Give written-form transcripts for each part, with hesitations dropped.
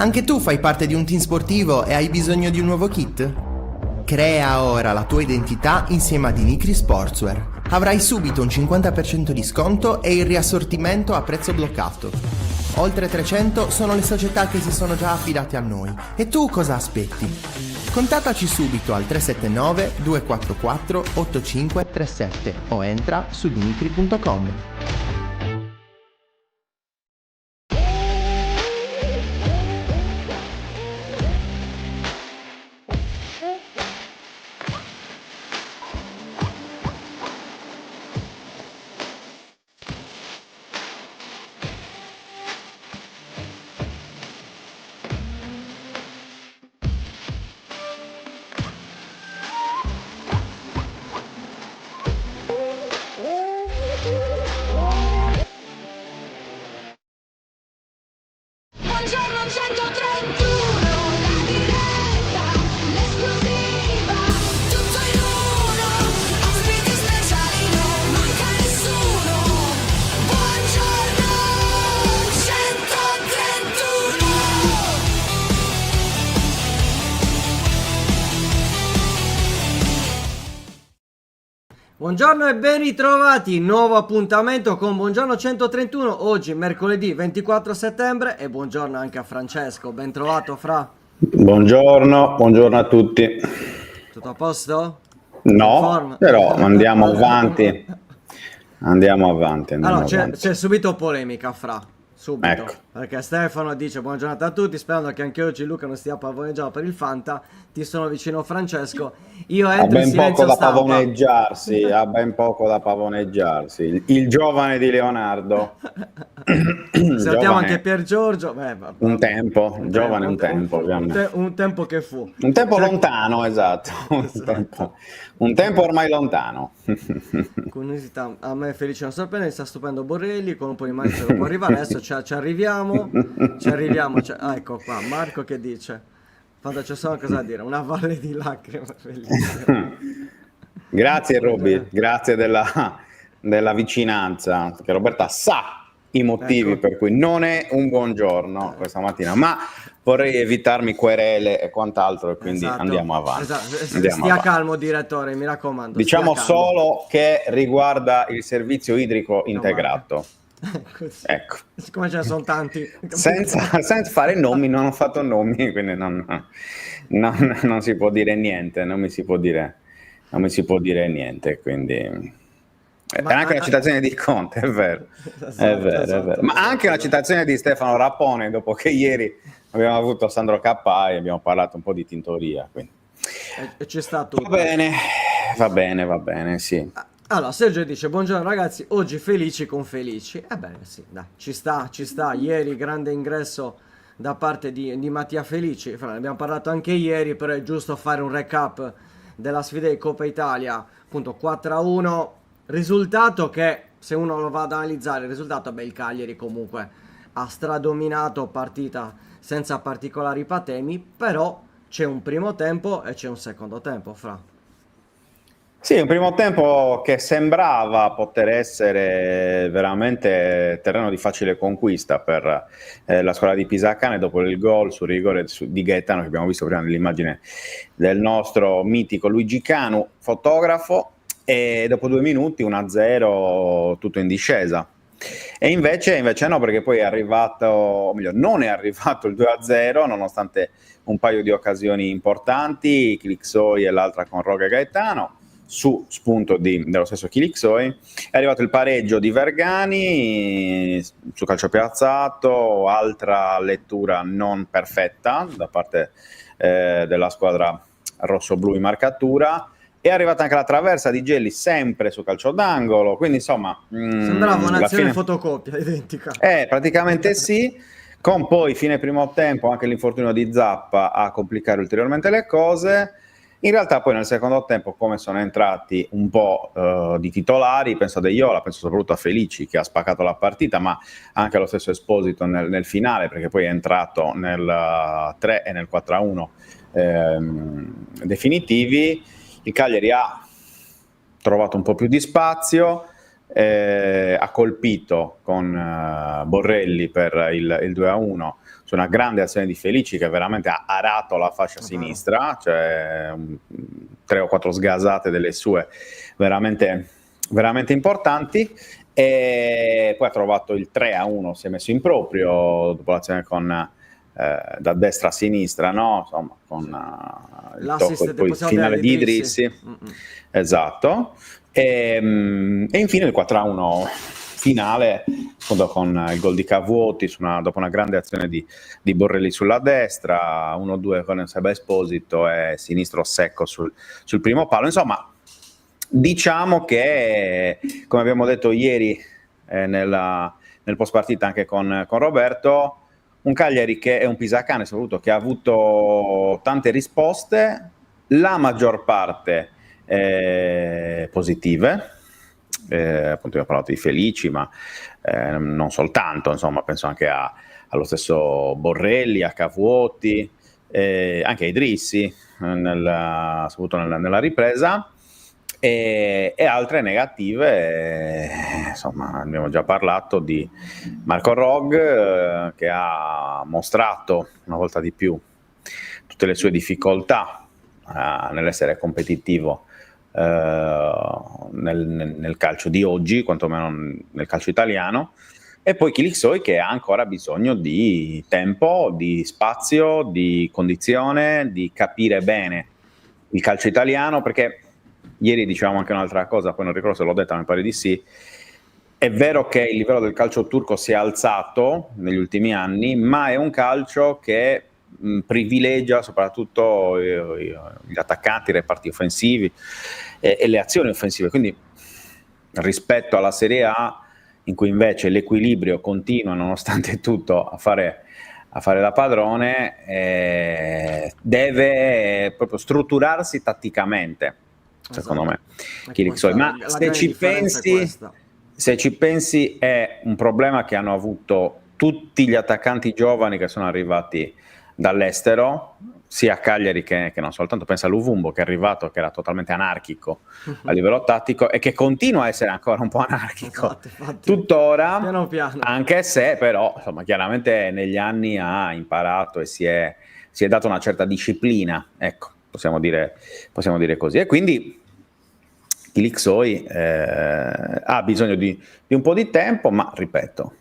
Anche tu fai parte di un team sportivo e hai bisogno di un nuovo kit? Crea ora la tua identità insieme a Dinicri Sportswear. Avrai subito un 50% di sconto e il riassortimento a prezzo bloccato. Oltre 300 sono le società che si sono già affidate a noi. E tu cosa aspetti? Contattaci subito al 379 244 8537 o entra su dinicri.com. Buongiorno 131, la diretta, l'esclusiva, tutto in uno, ospiti speciali, non manca nessuno. Buongiorno 131. Buongiorno e ben ritrovati, nuovo appuntamento con Buongiorno 131, oggi mercoledì 24 settembre e buongiorno anche a Francesco, ben trovato Fra. Buongiorno a tutti. Tutto a posto? No, però andiamo avanti. Andiamo avanti. Allora, c'è subito polemica Fra, subito, Ecco. perché Stefano dice buona giornata a tutti, sperando che anche oggi Luca non stia pavoneggiando per il Fanta, ti sono vicino Francesco, io Ha entro in ben poco silenzio da stampa. pavoneggiarsi, ha ben poco da pavoneggiarsi. Il giovane di Leonardo. Salutiamo Giovane. anche Pier Giorgio. Un tempo, giovane un tempo, ovviamente. Un tempo che fu. Un tempo Cioè, lontano, esatto. Un tempo ormai lontano. curiosità, a me Felice non sorprende, sta stupendo Borrelli, con un po' di mano se lo può arrivare, adesso ci arriviamo, ecco qua, Marco che dice, quando c'è solo cosa da dire, una valle di lacrime, bellissimo. Grazie Robby, grazie della vicinanza, che Roberta sa i motivi Ecco. per cui non è un buongiorno questa mattina, ma vorrei evitarmi querele e quant'altro e quindi Esatto, andiamo avanti. esatto. Andiamo Stia avanti. calmo direttore, mi raccomando. Diciamo stia calmo. solo che riguarda il servizio idrico integrato. Così. Ecco. Siccome ce ne sono tanti. Senza fare nomi, non ho fatto nomi, quindi non si può dire niente, non mi si può dire niente, quindi è anche una citazione di Conte, è vero, Esatto. ma anche una citazione di Stefano Rappone, dopo che ieri abbiamo avuto Sandro Cappai e abbiamo parlato un po' di tintoria, quindi E ci sta tutto. va bene, sì. Allora, Sergio dice, buongiorno ragazzi, oggi felici con Felici. Ebbene sì, dai, ci sta. Ieri grande ingresso da parte di Mattia Felici. Ne abbiamo parlato anche ieri, però è giusto fare un recap della sfida di Coppa Italia. Appunto 4-1, risultato che, se uno lo va ad analizzare, il risultato, il Cagliari comunque ha stradominato, partita senza particolari patemi, però c'è un primo tempo e c'è un secondo tempo, Fra. Sì, un primo tempo che sembrava poter essere veramente terreno di facile conquista per la squadra di Pisacane dopo il gol sul rigore di Gaetano che abbiamo visto prima nell'immagine del nostro mitico Luigi Canu, fotografo, e dopo 2 minuti 1-0 tutto in discesa. E invece no, perché poi è arrivato, o meglio, non è arrivato il 2-0 nonostante un paio di occasioni importanti, Chilixoi e l'altra con Roga Gaetano, su spunto dello stesso Chilixoi. È arrivato il pareggio di Vergani su calcio piazzato, altra lettura non perfetta da parte della squadra rossoblu in marcatura. È arrivata anche la traversa di Gelli sempre su calcio d'angolo, quindi insomma Sembrava un'azione fotocopia identica. Praticamente sì, con poi fine primo tempo anche l'infortunio di Zappa a complicare ulteriormente le cose. In realtà poi nel secondo tempo, come sono entrati un po' di titolari, penso a De Iola, penso soprattutto a Felici che ha spaccato la partita, ma anche allo stesso Esposito nel finale, perché poi è entrato nel 3 e nel 4-1 definitivi. Il Cagliari ha trovato un po' più di spazio, ha colpito con Borrelli per il 2-1 su una grande azione di Felici che veramente ha arato la fascia sinistra, cioè 3 o 4 sgasate delle sue veramente, veramente importanti, e poi ha trovato il 3-1, si è messo in proprio dopo l'azione con da destra a sinistra, no? Insomma, con il L'assist tocco, poi il possiamo finale dire di Idrissi. Idrissi, esatto, e infine il 4-1 finale, appunto, con il gol di Cavuoti dopo una grande azione di Borrelli sulla destra, 1-2 con Seba Esposito e sinistro secco sul primo palo. Insomma, diciamo che, come abbiamo detto ieri nel post partita anche con Roberto, un Cagliari che è un Pisacane soprattutto, che ha avuto tante risposte, la maggior parte positive, appunto abbiamo parlato di Felici, ma non soltanto, insomma, penso anche allo stesso Borrelli, a Cavuoti, anche a Idrissi, soprattutto nella ripresa, e altre negative, insomma, abbiamo già parlato di Marco Rog, che ha mostrato una volta di più tutte le sue difficoltà nell'essere competitivo nel calcio di oggi, quantomeno nel calcio italiano, e poi Kilixoi che ha ancora bisogno di tempo, di spazio, di condizione, di capire bene il calcio italiano, perché ieri dicevamo anche un'altra cosa, poi non ricordo se l'ho detta, mi pare di sì. È vero che il livello del calcio turco si è alzato negli ultimi anni, ma è un calcio che privilegia soprattutto gli attaccanti, i reparti offensivi e le azioni offensive. Quindi rispetto alla Serie A, in cui invece l'equilibrio continua nonostante tutto a fare da padrone, deve proprio strutturarsi tatticamente, secondo me, Kilixoi. Ma se ci pensi è un problema che hanno avuto tutti gli attaccanti giovani che sono arrivati dall'estero, sia a Cagliari che non soltanto. Pensa a Luvumbo, che è arrivato, che era totalmente anarchico a livello tattico e che continua a essere ancora un po' anarchico, infatti, tuttora, piano. anche se però, insomma, chiaramente negli anni ha imparato e si è data una certa disciplina, ecco, possiamo dire così. E quindi Kilixoi ha bisogno di un po' di tempo, ma ripeto,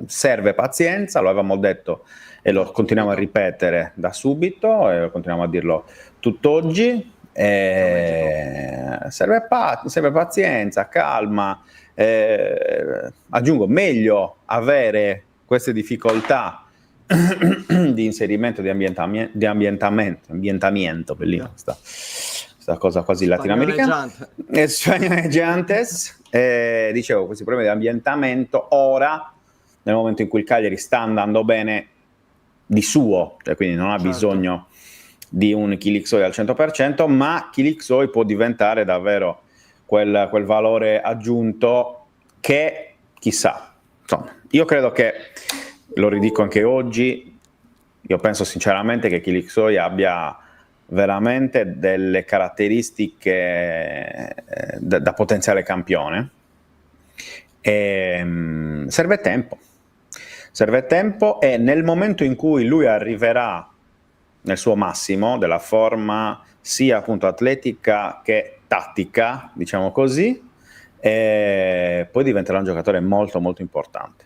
serve pazienza, lo avevamo detto e lo continuiamo a ripetere da subito, e continuiamo a dirlo tutt'oggi. Serve pazienza, calma, aggiungo, meglio avere queste difficoltà di inserimento, di ambientamento, bellino questa cosa quasi latinoamericana, spagnoneggiantes, dicevo, questi problemi di ambientamento ora, nel momento in cui il Cagliari sta andando bene di suo, cioè quindi non ha bisogno di un Kilixoi al 100%, ma Kilixoi può diventare davvero quel valore aggiunto che, chissà, insomma, io credo che, lo ridico anche oggi, io penso sinceramente che Kilixoi abbia veramente delle caratteristiche da potenziale campione, e serve tempo, e nel momento in cui lui arriverà nel suo massimo della forma sia appunto atletica che tattica, diciamo così, poi diventerà un giocatore molto molto importante.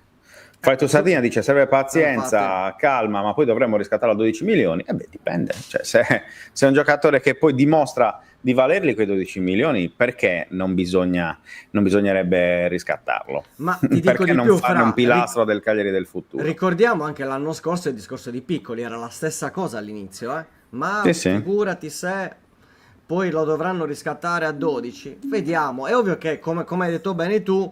Freddo Sardina dice serve pazienza, calma, ma poi dovremmo riscattarlo a 12 milioni. Dipende, cioè, se è un giocatore che poi dimostra di valerli quei 12 milioni, perché non bisognerebbe riscattarto? Ma ti dico perché di non più, fare un pilastro del Cagliari del futuro? Ricordiamo anche l'anno scorso il discorso di Piccoli, era la stessa cosa all'inizio, ma sì. Figurati se poi lo dovranno riscattare a 12. Vediamo, è ovvio che come hai detto bene tu,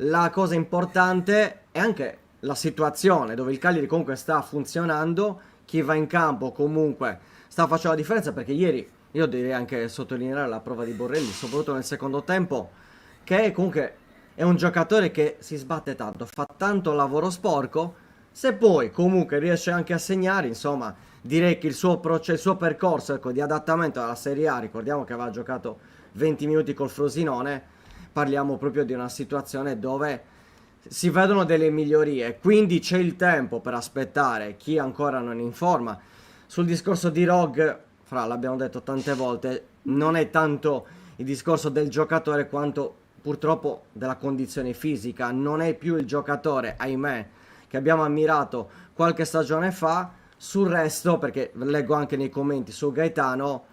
la cosa importante è anche la situazione dove il Cagliari comunque sta funzionando, chi va in campo comunque sta facendo la differenza, perché ieri io direi anche sottolineare la prova di Borrelli, soprattutto nel secondo tempo, che comunque è un giocatore che si sbatte tanto, fa tanto lavoro sporco, se poi comunque riesce anche a segnare, insomma, direi che il suo percorso, ecco, di adattamento alla Serie A, ricordiamo che aveva giocato 20 minuti col Frosinone, parliamo proprio di una situazione dove si vedono delle migliorie, quindi c'è il tempo per aspettare chi ancora non è in forma. Sul discorso di Rogue, fra, l'abbiamo detto tante volte, non è tanto il discorso del giocatore quanto purtroppo della condizione fisica. Non è più il giocatore, ahimè, che abbiamo ammirato qualche stagione fa. Sul resto, perché leggo anche nei commenti su Gaetano,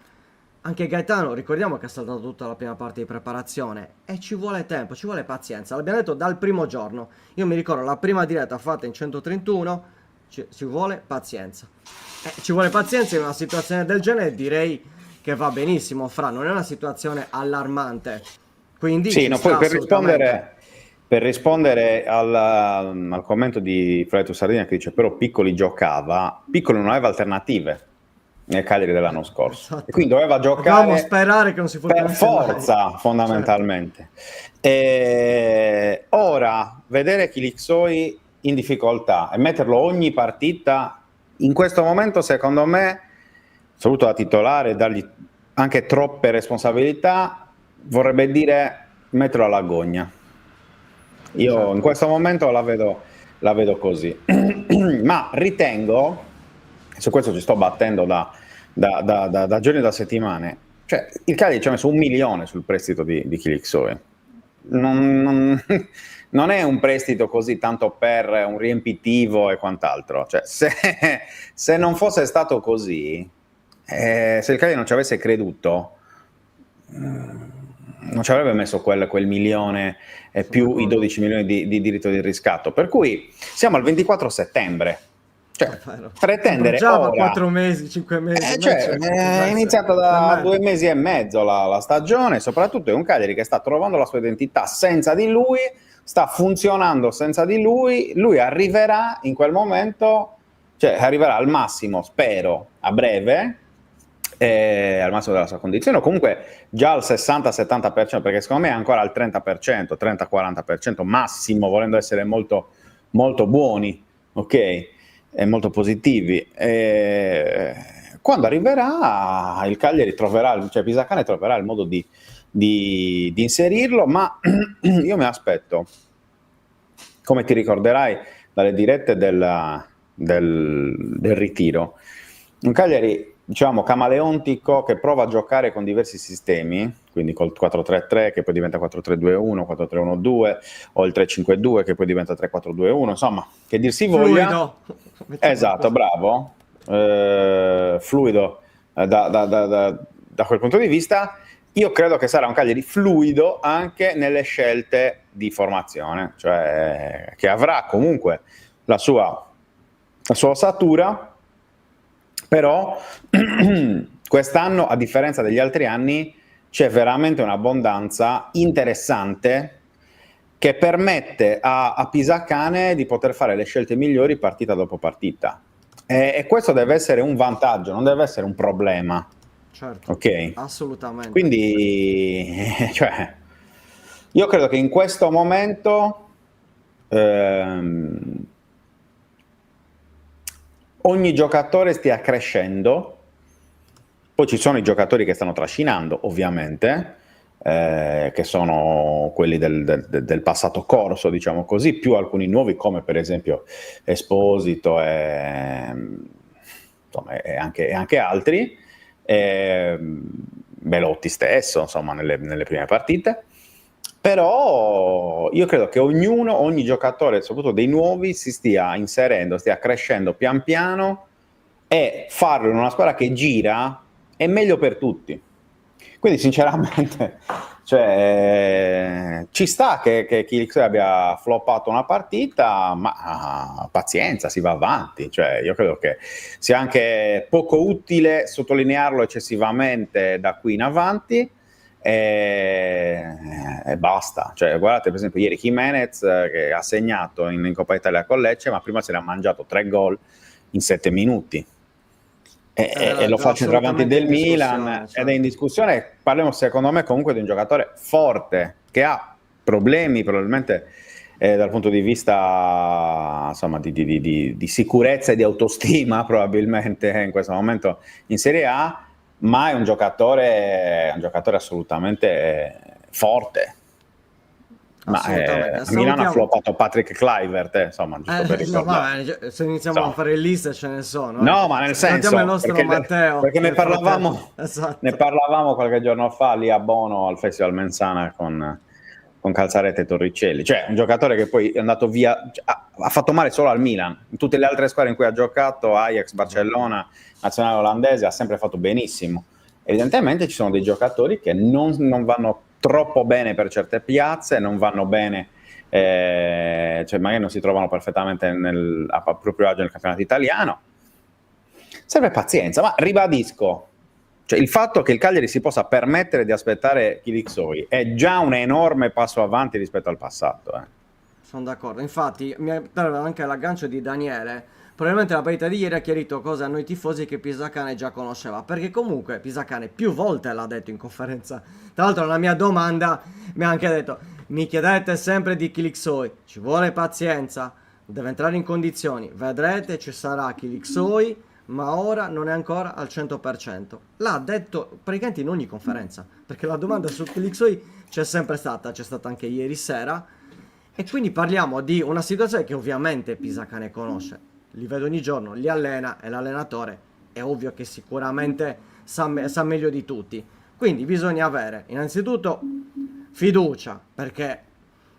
anche Gaetano, ricordiamo che ha saltato tutta la prima parte di preparazione e ci vuole tempo, ci vuole pazienza. L'abbiamo detto dal primo giorno. Io mi ricordo la prima diretta fatta in 131, ci vuole pazienza. Ci vuole pazienza in una situazione del genere, direi che va benissimo, fra, non è una situazione allarmante. Quindi Sì, ci no, sta poi assolutamente. per rispondere al commento di Freddo Sardina che dice però Piccoli giocava, Piccoli non aveva alternative nel Cagliari dell'anno scorso Esatto. e quindi doveva Dovevamo giocare sperare che non si per fortunasse mai. forza fondamentalmente. E ora vedere Kilixoi in difficoltà e metterlo ogni partita in questo momento secondo me, soprattutto da titolare, dargli anche troppe responsabilità vorrebbe dire metterlo all'agonia. Io Certo. in questo momento la vedo così. Ma ritengo, su questo ci sto battendo da giorni e da settimane, cioè il Cagliari ci ha messo 1 milione sul prestito di Kilixoi. Non è un prestito così tanto per un riempitivo e quant'altro. Cioè, se non fosse stato così, se il Cagliari non ci avesse creduto, non ci avrebbe messo quel milione e più i 12 milioni di diritto di riscatto. Per cui siamo al 24 settembre. Cioè, pretendere Già ora 4 mesi, 5 mesi. cioè, è iniziata da 2 mesi e mezzo la stagione, soprattutto è un Cagliari che sta trovando la sua identità senza di lui, sta funzionando senza di lui, lui arriverà in quel momento, cioè arriverà al massimo, spero, a breve, al massimo della sua condizione, o comunque già al 60-70%, perché secondo me è ancora al 30%, 30-40% massimo, volendo essere molto, molto buoni, ok? E molto positivi. Quando arriverà il Cagliari troverà, cioè Pisacane troverà il modo di inserirlo, ma io mi aspetto, come ti ricorderai dalle dirette del ritiro, un Cagliari diciamo camaleontico che prova a giocare con diversi sistemi, quindi col 4-3-3 che poi diventa 4-3-2-1, 4-3-1-2 o il 3-5-2 che poi diventa 3-4-2-1, insomma, che dir si voglia. Fluido. Esatto, bravo, fluido da quel punto di vista. Io credo che sarà un Cagliari fluido anche nelle scelte di formazione, cioè che avrà comunque la sua ossatura, però quest'anno, a differenza degli altri anni, c'è veramente un'abbondanza interessante che permette a Pisacane di poter fare le scelte migliori partita dopo partita. E questo deve essere un vantaggio, non deve essere un problema. Certo, Ok? assolutamente. Quindi, cioè, io credo che in questo momento ogni giocatore stia crescendo. Poi ci sono i giocatori che stanno trascinando, ovviamente, che sono quelli del passato corso, diciamo così, più alcuni nuovi come per esempio Esposito e anche altri, Belotti stesso, insomma, nelle prime partite. Però io credo che ogni giocatore, soprattutto dei nuovi, si stia inserendo, stia crescendo pian piano, e farlo in una squadra che gira è meglio per tutti. Quindi sinceramente cioè, ci sta che Kilixoi abbia floppato una partita, ma pazienza, si va avanti. Cioè, io credo che sia anche poco utile sottolinearlo eccessivamente da qui in avanti, e basta. Cioè, guardate per esempio ieri Jimenez che ha segnato in Coppa Italia con Lecce, ma prima si era mangiato 3 gol in 7 minuti. E lo fa centravanti del Milan, certo. ed è in discussione. Parliamo secondo me comunque di un giocatore forte che ha problemi probabilmente dal punto di vista insomma di sicurezza e di autostima probabilmente in questo momento in Serie A, ma è un giocatore assolutamente forte. Ma Assolutamente. a Milano ha Salutiamo. floppato Patrick Kluivert, insomma, giusto per No, ricordare. vabbè, se iniziamo Insomma. a fare liste ce ne sono. No, ma nel Salutiamo senso, il nostro perché, Matteo. perché ne nel frattempo. parlavamo, Esatto. ne parlavamo qualche giorno fa lì a Bono al Festival Menzana con Calzaretta e Torricelli, cioè un giocatore che poi è andato via, cioè, ha fatto male solo al Milan, in tutte le altre squadre in cui ha giocato, Ajax, Barcellona, nazionale olandese, ha sempre fatto benissimo. Evidentemente ci sono dei giocatori che non vanno troppo bene per certe piazze, non vanno bene, cioè magari non si trovano perfettamente a proprio agio nel campionato italiano. Serve pazienza, ma ribadisco, cioè il fatto che il Cagliari si possa permettere di aspettare Kilixoi è già un enorme passo avanti rispetto al passato. Sono d'accordo. Infatti, mi è anche l'aggancio di Daniele. Probabilmente la partita di ieri ha chiarito cose a noi tifosi che Pisacane già conosceva. Perché comunque Pisacane più volte l'ha detto in conferenza. Tra l'altro, nella mia domanda mi ha anche detto: mi chiedete sempre di Kilixoi, ci vuole pazienza, deve entrare in condizioni. Vedrete, ci sarà Kilixoi, ma ora non è ancora al 100%. L'ha detto praticamente in ogni conferenza. Perché la domanda su Kilixoi c'è sempre stata, c'è stata anche ieri sera. E quindi parliamo di una situazione che ovviamente Pisacane conosce, li vedo ogni giorno, li allena e l'allenatore è ovvio che sicuramente sa meglio di tutti. Quindi bisogna avere innanzitutto fiducia, perché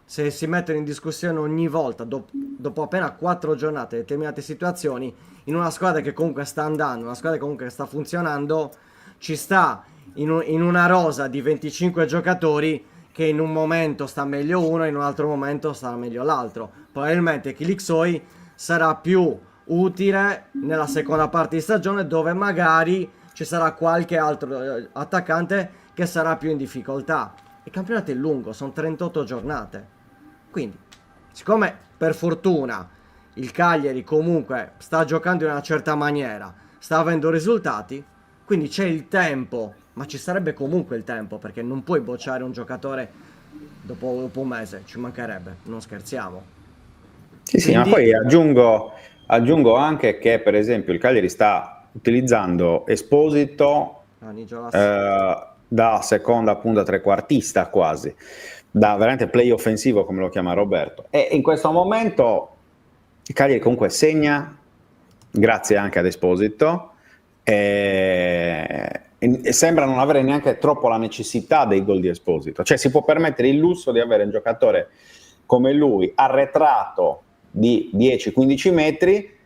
se si mettono in discussione ogni volta, dopo appena 4 giornate, determinate situazioni, in una squadra che comunque sta andando, una squadra che comunque sta funzionando, ci sta in una rosa di 25 giocatori che in un momento sta meglio uno, in un altro momento sta meglio l'altro. Probabilmente Kilixoi sarà più utile nella seconda parte di stagione, dove magari ci sarà qualche altro attaccante che sarà più in difficoltà. Il campionato è lungo, sono 38 giornate. Quindi, siccome per fortuna il Cagliari comunque sta giocando in una certa maniera, sta avendo risultati, quindi c'è il tempo, ma ci sarebbe comunque il tempo, perché non puoi bocciare un giocatore dopo un mese, ci mancherebbe, non scherziamo. Sì, sì, ma poi aggiungo anche che per esempio il Cagliari sta utilizzando Esposito da seconda punta trequartista quasi, da veramente play offensivo come lo chiama Roberto, e in questo momento il Cagliari comunque segna grazie anche ad Esposito e sembra non avere neanche troppo la necessità dei gol di Esposito, cioè si può permettere il lusso di avere un giocatore come lui arretrato di 10-15 metri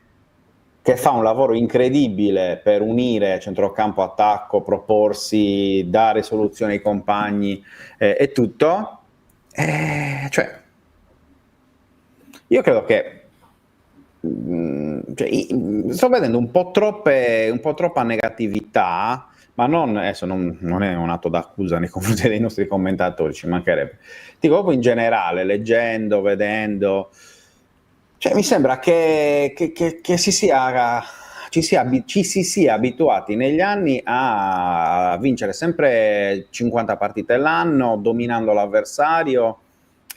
che fa un lavoro incredibile per unire centrocampo attacco, proporsi, dare soluzioni ai compagni e tutto. Cioè, io credo che sto vedendo un po' troppa negatività, ma adesso non è un atto d'accusa nei confronti dei nostri commentatori, ci mancherebbe. Dico proprio in generale, leggendo, vedendo, cioè mi sembra che ci si sia abituati negli anni a vincere sempre 50 partite l'anno, dominando l'avversario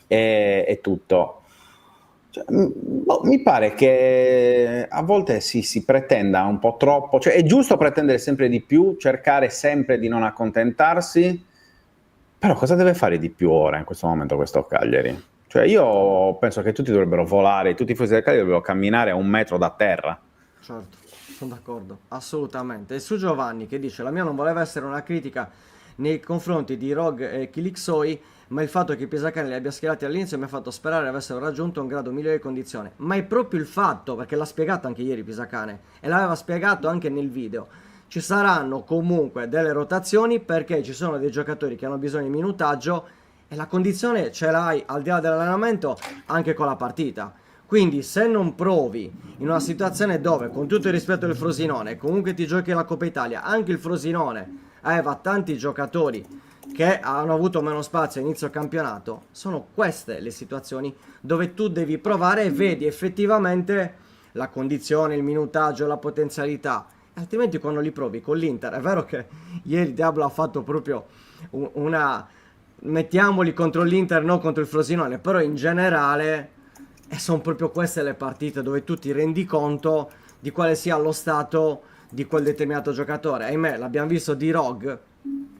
e tutto. Cioè, mi pare che a volte si pretenda un po' troppo, cioè è giusto pretendere sempre di più, cercare sempre di non accontentarsi, però cosa deve fare di più ora in questo momento questo Cagliari? Cioè io penso che tutti dovrebbero volare, tutti i tifosi del Cagliari dovrebbero camminare a 1 metro da terra. Certo, sono d'accordo, assolutamente. E su Giovanni che dice: la mia non voleva essere una critica nei confronti di Rog e Kilixoi, ma il fatto che Pisacane li abbia schierati all'inizio mi ha fatto sperare avessero raggiunto un grado migliore di condizione. Ma è proprio il fatto, perché l'ha spiegato anche ieri Pisacane e l'aveva spiegato anche nel video, ci saranno comunque delle rotazioni perché ci sono dei giocatori che hanno bisogno di minutaggio e la condizione ce l'hai al di là dell'allenamento anche con la partita. Quindi se non provi in una situazione dove, con tutto il rispetto del Frosinone, comunque ti giochi la Coppa Italia, anche il Frosinone aveva tanti giocatori che hanno avuto meno spazio a inizio campionato, sono queste le situazioni dove tu devi provare e vedi effettivamente la condizione, il minutaggio, la potenzialità. Altrimenti quando li provi con l'Inter, è vero che ieri Diablo ha fatto proprio una... mettiamoli contro l'Inter, non contro il Frosinone, però in generale sono proprio queste le partite dove tu ti rendi conto di quale sia lo stato di quel determinato giocatore. Ahimè, l'abbiamo visto di Rog,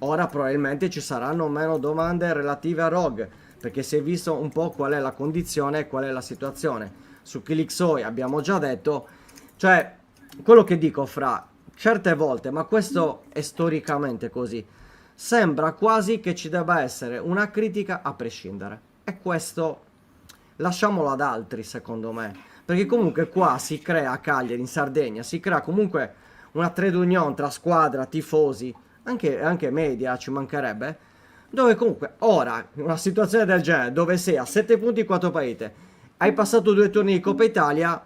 ora probabilmente ci saranno meno domande relative a Rog, perché si è visto un po' qual è la condizione e qual è la situazione. Su Kilixoi abbiamo già detto, cioè quello che dico fra certe volte, ma questo è storicamente così, sembra quasi che ci debba essere una critica a prescindere, e questo lasciamolo ad altri secondo me, perché comunque qua si crea a Cagliari, in Sardegna, si crea comunque una trade union tra squadra, tifosi, anche media, ci mancherebbe, dove comunque ora, in una situazione del genere, dove sei a 7 punti, 4 partite, hai passato 2 turni di Coppa Italia,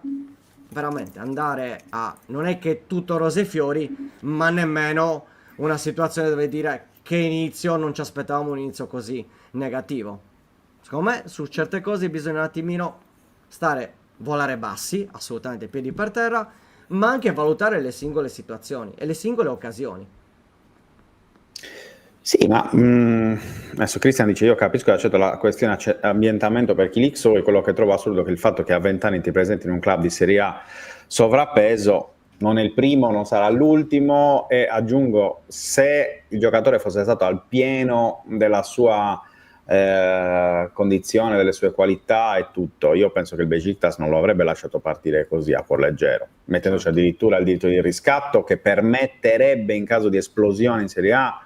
veramente andare a... non è che tutto rose e fiori, ma nemmeno una situazione dove dire che inizio, non ci aspettavamo un inizio così negativo. Secondo me su certe cose bisogna un attimino volare bassi, assolutamente piedi per terra, ma anche valutare le singole situazioni e le singole occasioni. Sì, ma adesso Cristian dice: io capisco e accetto la questione ambientamento per Kilixo, e quello che trovo assurdo è che il fatto che a 20 anni ti presenti in un club di Serie A sovrappeso non è il primo, non sarà l'ultimo, e aggiungo, se il giocatore fosse stato al pieno della sua condizione, delle sue qualità e tutto, io penso che il Besiktas non lo avrebbe lasciato partire così a cuor leggero, mettendoci addirittura il diritto di riscatto che permetterebbe in caso di esplosione in Serie A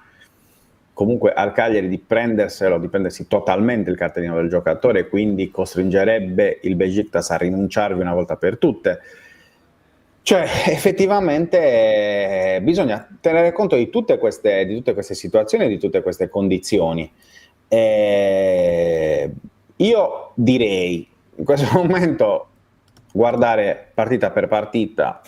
comunque al Cagliari di prendersi totalmente il cartellino del giocatore, e quindi costringerebbe il Besiktas a rinunciarvi una volta per tutte. Cioè, effettivamente bisogna tenere conto di tutte queste situazioni e di tutte queste condizioni. Io direi in questo momento guardare partita per partita,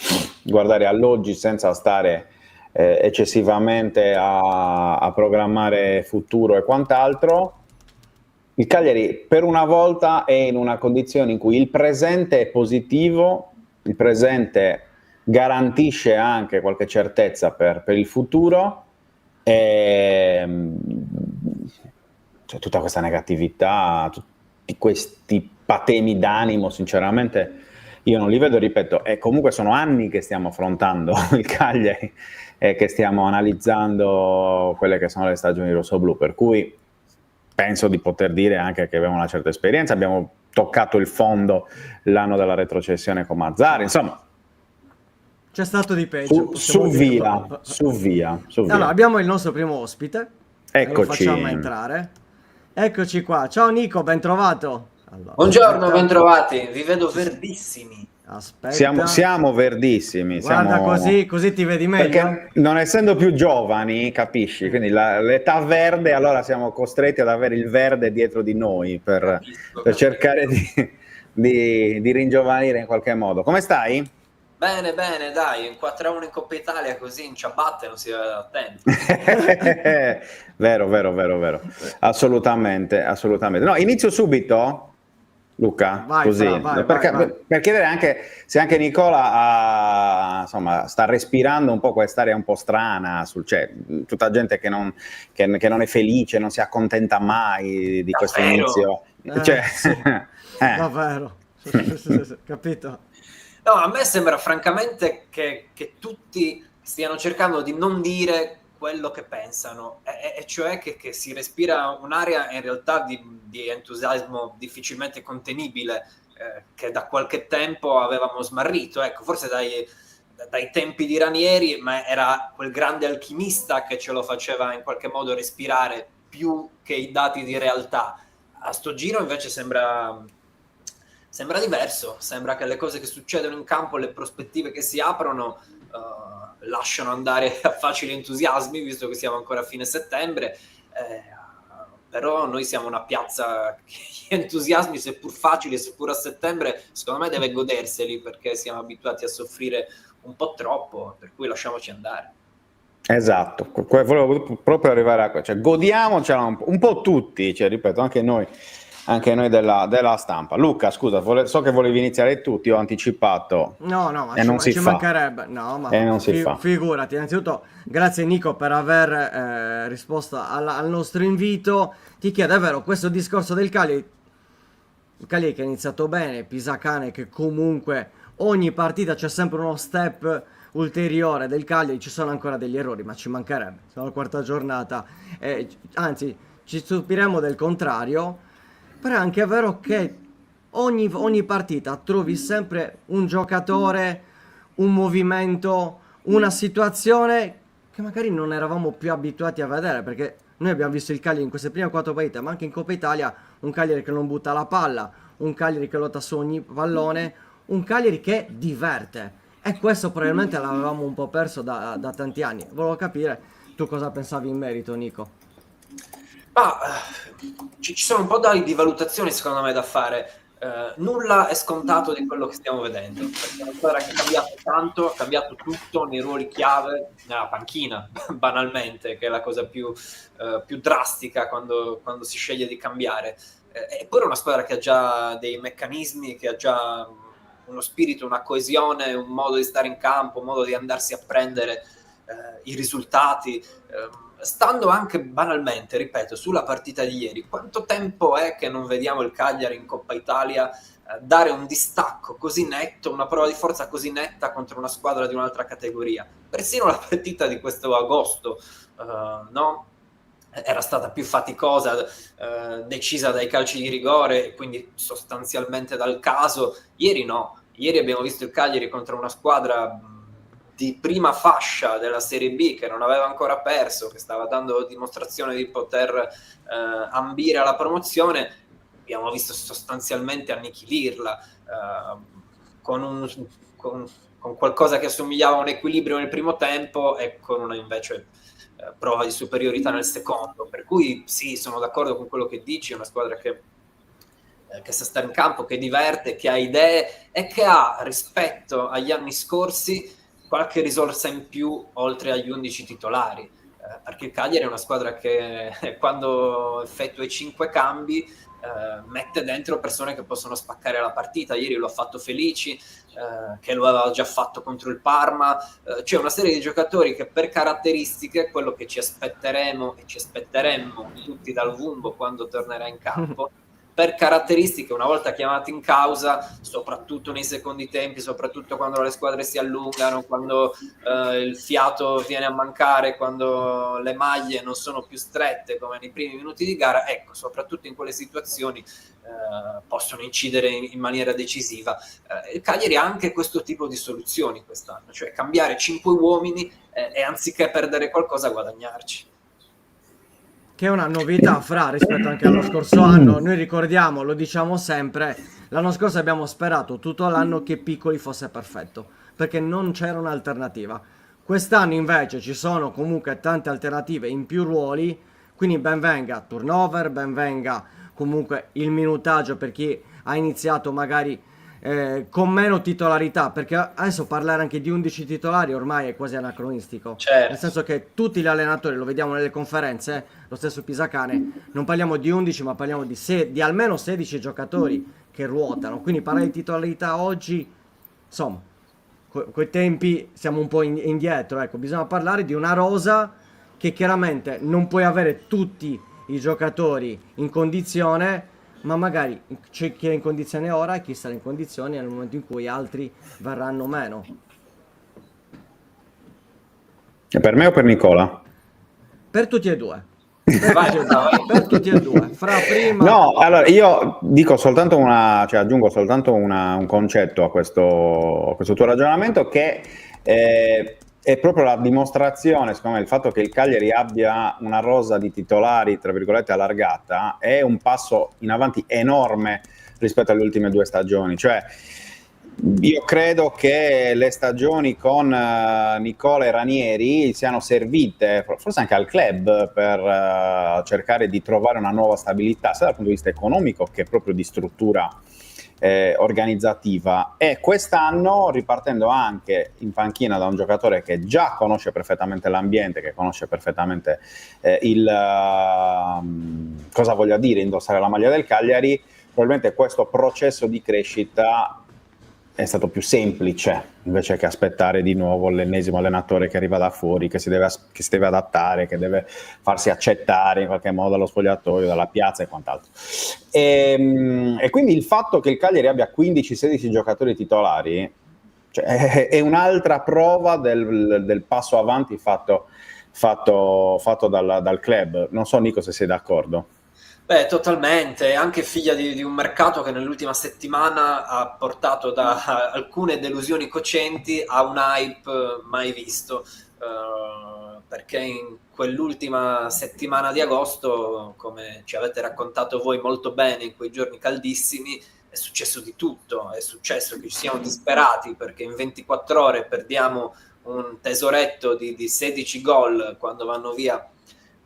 guardare all'oggi senza stare eccessivamente a programmare futuro e quant'altro. Il Cagliari per una volta è in una condizione in cui il presente è positivo, il presente garantisce anche qualche certezza per il futuro, cioè, tutta questa negatività, tutti questi patemi d'animo, sinceramente io non li vedo, ripeto, e comunque sono anni che stiamo affrontando il Cagliari e che stiamo analizzando quelle che sono le stagioni rossoblu, per cui penso di poter dire anche che abbiamo una certa esperienza, abbiamo toccato il fondo l'anno della retrocessione con Mazzarri, insomma C'è stato di peggio. su via. Allora, abbiamo il nostro primo ospite. Eccoci. Lo facciamo entrare. Eccoci qua. Ciao Nico, ben trovato. Allora, Buongiorno, bentrovati. Vi vedo verdissimi. Aspetta. Siamo verdissimi. Guarda, così ti vedi meglio. Perché non essendo più giovani, capisci? Quindi l'età verde, allora siamo costretti ad avere il verde dietro di noi per cercare di ringiovanire in qualche modo. Come stai? Bene, dai, un 4-1 in Coppa Italia, così in ciabatte non si vede da tempo. Vero. Assolutamente. No, inizio subito, Luca, Vai, così, vai. per chiedere anche se anche Nicola sta respirando un po' quest'aria un po' strana, cioè tutta gente che non è felice, non si accontenta mai di questo inizio. Cioè, sì. Davvero. Capito? No, a me sembra francamente che tutti stiano cercando di non dire quello che pensano, e cioè che si respira un'area in realtà di entusiasmo difficilmente contenibile, che da qualche tempo avevamo smarrito. Ecco, forse dai tempi di Ranieri, ma era quel grande alchimista che ce lo faceva in qualche modo respirare più che i dati di realtà. A sto giro invece sembra diverso, sembra che le cose che succedono in campo, le prospettive che si aprono, lasciano andare a facili entusiasmi, visto che siamo ancora a fine settembre, però noi siamo una piazza che gli entusiasmi, seppur facili, seppur a settembre, secondo me deve goderseli, perché siamo abituati a soffrire un po' troppo, per cui lasciamoci andare. Esatto, volevo proprio arrivare a questo, cioè godiamocela un po' tutti, cioè, ripeto, anche noi della stampa. Luca, scusa, so che volevi iniziare tu, ti ho anticipato. No, ma ci mancherebbe. No, ma non si fa. Figurati. Innanzitutto, grazie Nico per aver risposto al nostro invito. Ti chiedo, è vero, questo discorso del Cagliari, il Cagliari che ha iniziato bene, Pisacane che comunque ogni partita c'è sempre uno step ulteriore del Cagliari, ci sono ancora degli errori, ma ci mancherebbe, siamo alla quarta giornata, anzi ci stupiremo del contrario. Però è anche vero che ogni partita trovi sempre un giocatore, un movimento, una situazione che magari non eravamo più abituati a vedere, perché noi abbiamo visto il Cagliari in queste prime 4 partite, ma anche in Coppa Italia, un Cagliari che non butta la palla, un Cagliari che lotta su ogni pallone, un Cagliari che diverte. E questo probabilmente l'avevamo un po' perso da tanti anni. Volevo capire tu cosa pensavi in merito, Nico. Ma ci sono un po' di valutazioni secondo me da fare. Nulla è scontato di quello che stiamo vedendo, perché è una squadra che ha cambiato tanto, ha cambiato tutto nei ruoli chiave, nella panchina banalmente, che è la cosa più drastica quando si sceglie di cambiare. Eppure è una squadra che ha già dei meccanismi, che ha già uno spirito, una coesione, un modo di stare in campo, un modo di andarsi a prendere i risultati. Stando anche banalmente, ripeto, sulla partita di ieri, quanto tempo è che non vediamo il Cagliari in Coppa Italia dare un distacco così netto, una prova di forza così netta contro una squadra di un'altra categoria? Persino la partita di questo agosto, no? Era stata più faticosa, decisa dai calci di rigore, quindi sostanzialmente dal caso. Ieri no, ieri abbiamo visto il Cagliari contro una squadra di prima fascia della Serie B, che non aveva ancora perso, che stava dando dimostrazione di poter ambire alla promozione. Abbiamo visto sostanzialmente annichilirla con qualcosa che assomigliava a un equilibrio nel primo tempo e con una invece prova di superiorità nel secondo. Per cui sì, sono d'accordo con quello che dici, è una squadra che sa stare in campo, che diverte, che ha idee e che ha, rispetto agli anni scorsi, qualche risorsa in più oltre agli 11 titolari, perché il Cagliari è una squadra che quando effettua i 5 cambi mette dentro persone che possono spaccare la partita. Ieri lo ha fatto Felici, che lo aveva già fatto contro il Parma. C'è una serie di giocatori che per caratteristiche, quello che ci aspetteremo e ci aspetteremmo tutti dal Vumbo quando tornerà in campo, per caratteristiche, una volta chiamati in causa, soprattutto nei secondi tempi, soprattutto quando le squadre si allungano, quando il fiato viene a mancare, quando le maglie non sono più strette come nei primi minuti di gara, ecco, soprattutto in quelle situazioni possono incidere in maniera decisiva. Il Cagliari ha anche questo tipo di soluzioni quest'anno, cioè cambiare 5 uomini e anziché perdere qualcosa guadagnarci. Che è una novità rispetto anche allo scorso anno. Noi ricordiamo, lo diciamo sempre, l'anno scorso abbiamo sperato tutto l'anno che Piccoli fosse perfetto, perché non c'era un'alternativa. Quest'anno invece ci sono comunque tante alternative in più ruoli, quindi ben venga turnover, ben venga comunque il minutaggio per chi ha iniziato magari con meno titolarità, perché adesso parlare anche di 11 titolari ormai è quasi anacronistico. Certo. Nel senso che tutti gli allenatori, lo vediamo nelle conferenze, lo stesso Pisacane, non parliamo di 11 ma parliamo di almeno 16 giocatori che ruotano, quindi parlare di titolarità oggi, insomma, coi tempi siamo un po' indietro, ecco, bisogna parlare di una rosa che chiaramente non puoi avere tutti i giocatori in condizione, ma magari c'è chi è in condizione ora e chi sarà in condizione nel momento in cui altri verranno meno. E per me o per Nicola? Per tutti e due. Vai. Per tutti e due. Fra prima... No, allora io dico soltanto aggiungo soltanto un concetto a questo tuo ragionamento, che è proprio la dimostrazione, secondo me, il fatto che il Cagliari abbia una rosa di titolari, tra virgolette, allargata, è un passo in avanti enorme rispetto alle ultime 2 stagioni. Cioè, io credo che le stagioni con Nicola e Ranieri siano servite, forse anche al club, per cercare di trovare una nuova stabilità, sia dal punto di vista economico che proprio di struttura organizzativa. E quest'anno, ripartendo anche in panchina da un giocatore che già conosce perfettamente l'ambiente, che conosce perfettamente cosa voglia dire indossare la maglia del Cagliari, probabilmente questo processo di crescita è stato più semplice, invece che aspettare di nuovo l'ennesimo allenatore che arriva da fuori, che si deve adattare, che deve farsi accettare in qualche modo dallo spogliatoio, dalla piazza e quant'altro. E quindi il fatto che il Cagliari abbia 15-16 giocatori titolari, cioè, è un'altra prova del passo avanti fatto dal club. Non so, Nico, se sei d'accordo. Beh, totalmente, è anche figlia di un mercato che nell'ultima settimana ha portato da alcune delusioni cocenti a un hype mai visto, perché in quell'ultima settimana di agosto, come ci avete raccontato voi molto bene in quei giorni caldissimi, è successo di tutto, è successo che ci siamo disperati perché in 24 ore perdiamo un tesoretto di 16 gol quando vanno via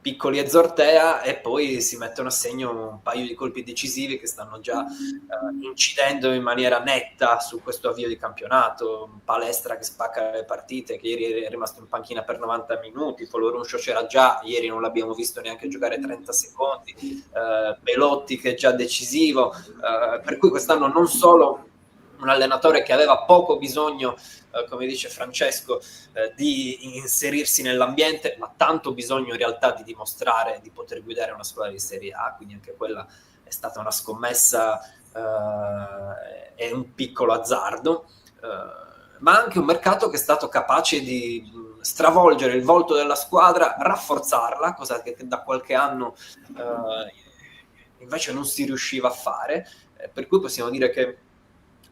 Piccoli e Zortea, e poi si mettono a segno un paio di colpi decisivi che stanno già incidendo in maniera netta su questo avvio di campionato. Palestra che spacca le partite, che ieri è rimasto in panchina per 90 minuti, Foloruncio c'era già, ieri non l'abbiamo visto neanche giocare 30 secondi, Belotti che è già decisivo, per cui quest'anno non solo un allenatore che aveva poco bisogno, come dice Francesco, di inserirsi nell'ambiente, ma tanto bisogno in realtà di dimostrare di poter guidare una squadra di Serie A, quindi anche quella è stata una scommessa e un piccolo azzardo, ma anche un mercato che è stato capace di stravolgere il volto della squadra, rafforzarla, cosa che da qualche anno invece non si riusciva a fare, per cui possiamo dire che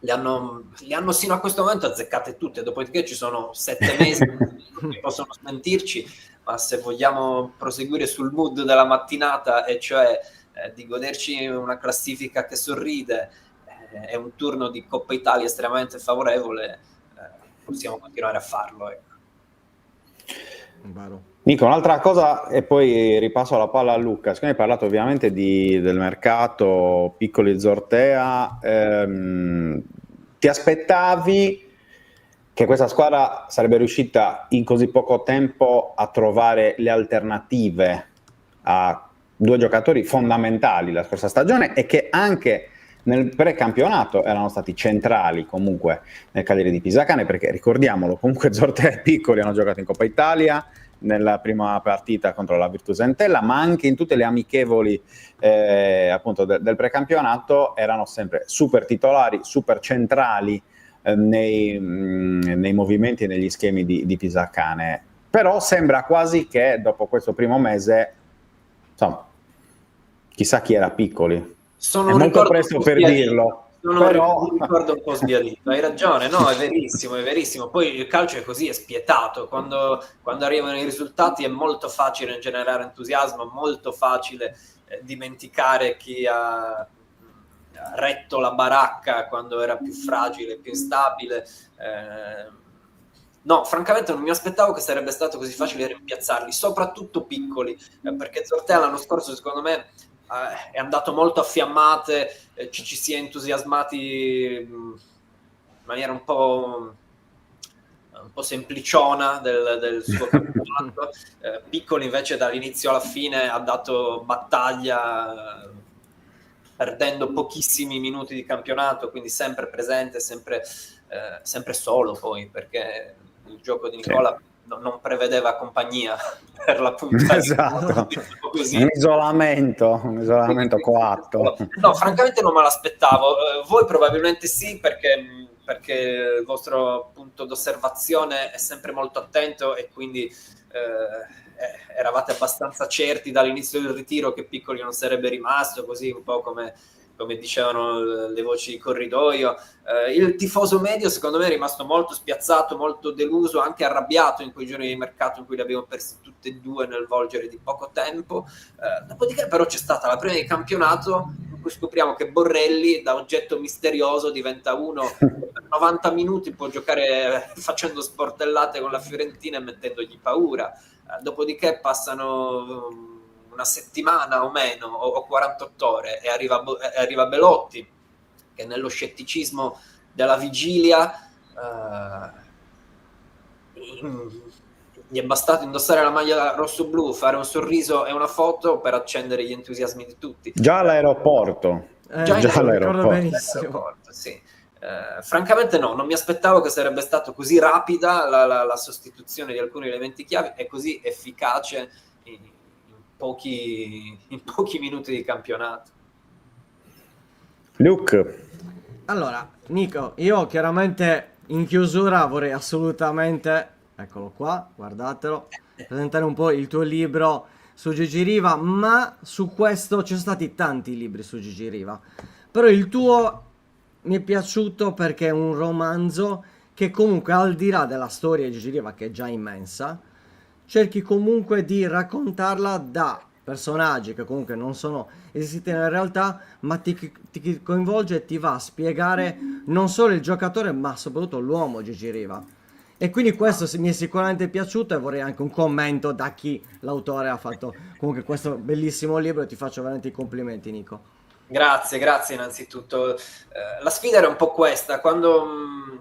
li hanno sino a questo momento azzeccate tutte, dopodiché ci sono 7 mesi che possono smentirci, ma se vogliamo proseguire sul mood della mattinata, e cioè di goderci una classifica che sorride e un turno di Coppa Italia estremamente favorevole, possiamo continuare a farlo, ecco. Nico, un'altra cosa e poi ripasso la palla a Luca. Siccome hai parlato ovviamente del mercato Piccoli Zortea, ti aspettavi che questa squadra sarebbe riuscita in così poco tempo a trovare le alternative a due giocatori fondamentali la scorsa stagione e che anche nel precampionato erano stati centrali comunque nel cadere di Pisacane, perché ricordiamolo, comunque Zortea e Piccoli hanno giocato in Coppa Italia nella prima partita contro la Virtus Entella, ma anche in tutte le amichevoli appunto del precampionato erano sempre super titolari, super centrali nei movimenti e negli schemi di Pisacane. Però sembra quasi che dopo questo primo mese, insomma, chissà chi era Piccoli. È molto presto per dirlo. Però un ricordo un po' sbiadito, hai ragione, no, è verissimo. Poi il calcio è così, è spietato. Quando arrivano i risultati è molto facile generare entusiasmo, molto facile dimenticare chi ha retto la baracca quando era più fragile, più instabile. No, francamente non mi aspettavo che sarebbe stato così facile rimpiazzarli, soprattutto Piccoli, perché Zortea l'anno scorso secondo me è andato molto a fiammate, ci si è entusiasmati in maniera un po' sempliciona del suo campionato. Piccoli invece dall'inizio alla fine ha dato battaglia, perdendo pochissimi minuti di campionato, quindi sempre presente, sempre solo poi, perché il gioco di Nicola non prevedeva compagnia per la puntata. Esatto, un isolamento coatto. No, francamente non me l'aspettavo. Voi probabilmente sì, perché il vostro punto d'osservazione è sempre molto attento e quindi eravate abbastanza certi dall'inizio del ritiro che Piccoli non sarebbe rimasto, così un po' come dicevano le voci di corridoio. Il tifoso medio secondo me è rimasto molto spiazzato, molto deluso, anche arrabbiato in quei giorni di mercato in cui li abbiamo persi tutti e due nel volgere di poco tempo. Dopodiché però c'è stata la prima di campionato in cui scopriamo che Borrelli da oggetto misterioso diventa uno per 90 minuti, può giocare facendo sportellate con la Fiorentina e mettendogli paura. Dopodiché passano una settimana o meno, o 48 ore, e arriva Belotti, che nello scetticismo della vigilia gli è bastato indossare la maglia rosso-blu, fare un sorriso e una foto per accendere gli entusiasmi di tutti. Già all'aeroporto. Ricordo benissimo. Sì. Francamente no, non mi aspettavo che sarebbe stato così rapida la sostituzione di alcuni elementi chiavi e così efficace in pochi minuti di campionato. Luke. Allora, Nico, io chiaramente in chiusura vorrei assolutamente, eccolo qua, guardatelo, presentare un po' il tuo libro su Gigi Riva, ma su questo ci sono stati tanti libri su Gigi Riva. Però il tuo mi è piaciuto perché è un romanzo che comunque, al di là della storia di Gigi Riva, che è già immensa, cerchi comunque di raccontarla da personaggi che comunque non sono esistiti nella realtà, ma ti coinvolge e ti va a spiegare non solo il giocatore, ma soprattutto l'uomo Gigi Riva. E quindi questo mi è sicuramente piaciuto, e vorrei anche un commento da chi l'autore ha fatto comunque questo bellissimo libro, e ti faccio veramente i complimenti, Nico. Grazie innanzitutto. La sfida era un po' questa, quando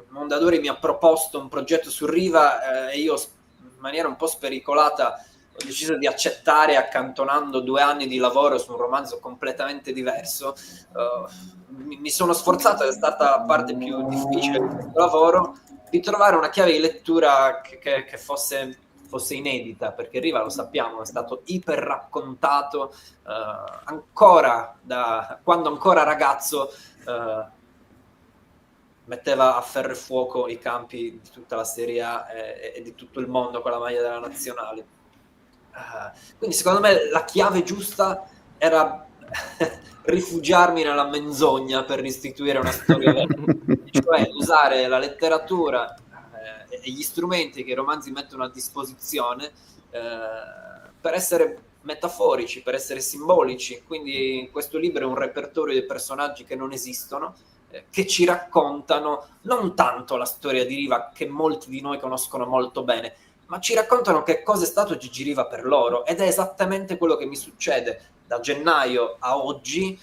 Mondadori mi ha proposto un progetto su Riva, e io in maniera un po' spericolata ho deciso di accettare, accantonando 2 anni di lavoro su un romanzo completamente diverso. Mi sono sforzato, è stata la parte più difficile di questo lavoro, di trovare una chiave di lettura che fosse inedita, perché Riva, lo sappiamo, è stato iper raccontato ancora da quando ancora ragazzo metteva a ferro e fuoco i campi di tutta la Serie A e di tutto il mondo con la maglia della nazionale. Quindi secondo me la chiave giusta era rifugiarmi nella menzogna per restituire una storia vera, cioè usare la letteratura e gli strumenti che i romanzi mettono a disposizione per essere metaforici, per essere simbolici. Quindi questo libro è un repertorio di personaggi che non esistono, che ci raccontano non tanto la storia di Riva, che molti di noi conoscono molto bene, ma ci raccontano che cosa è stato Gigi Riva per loro, ed è esattamente quello che mi succede da gennaio a oggi,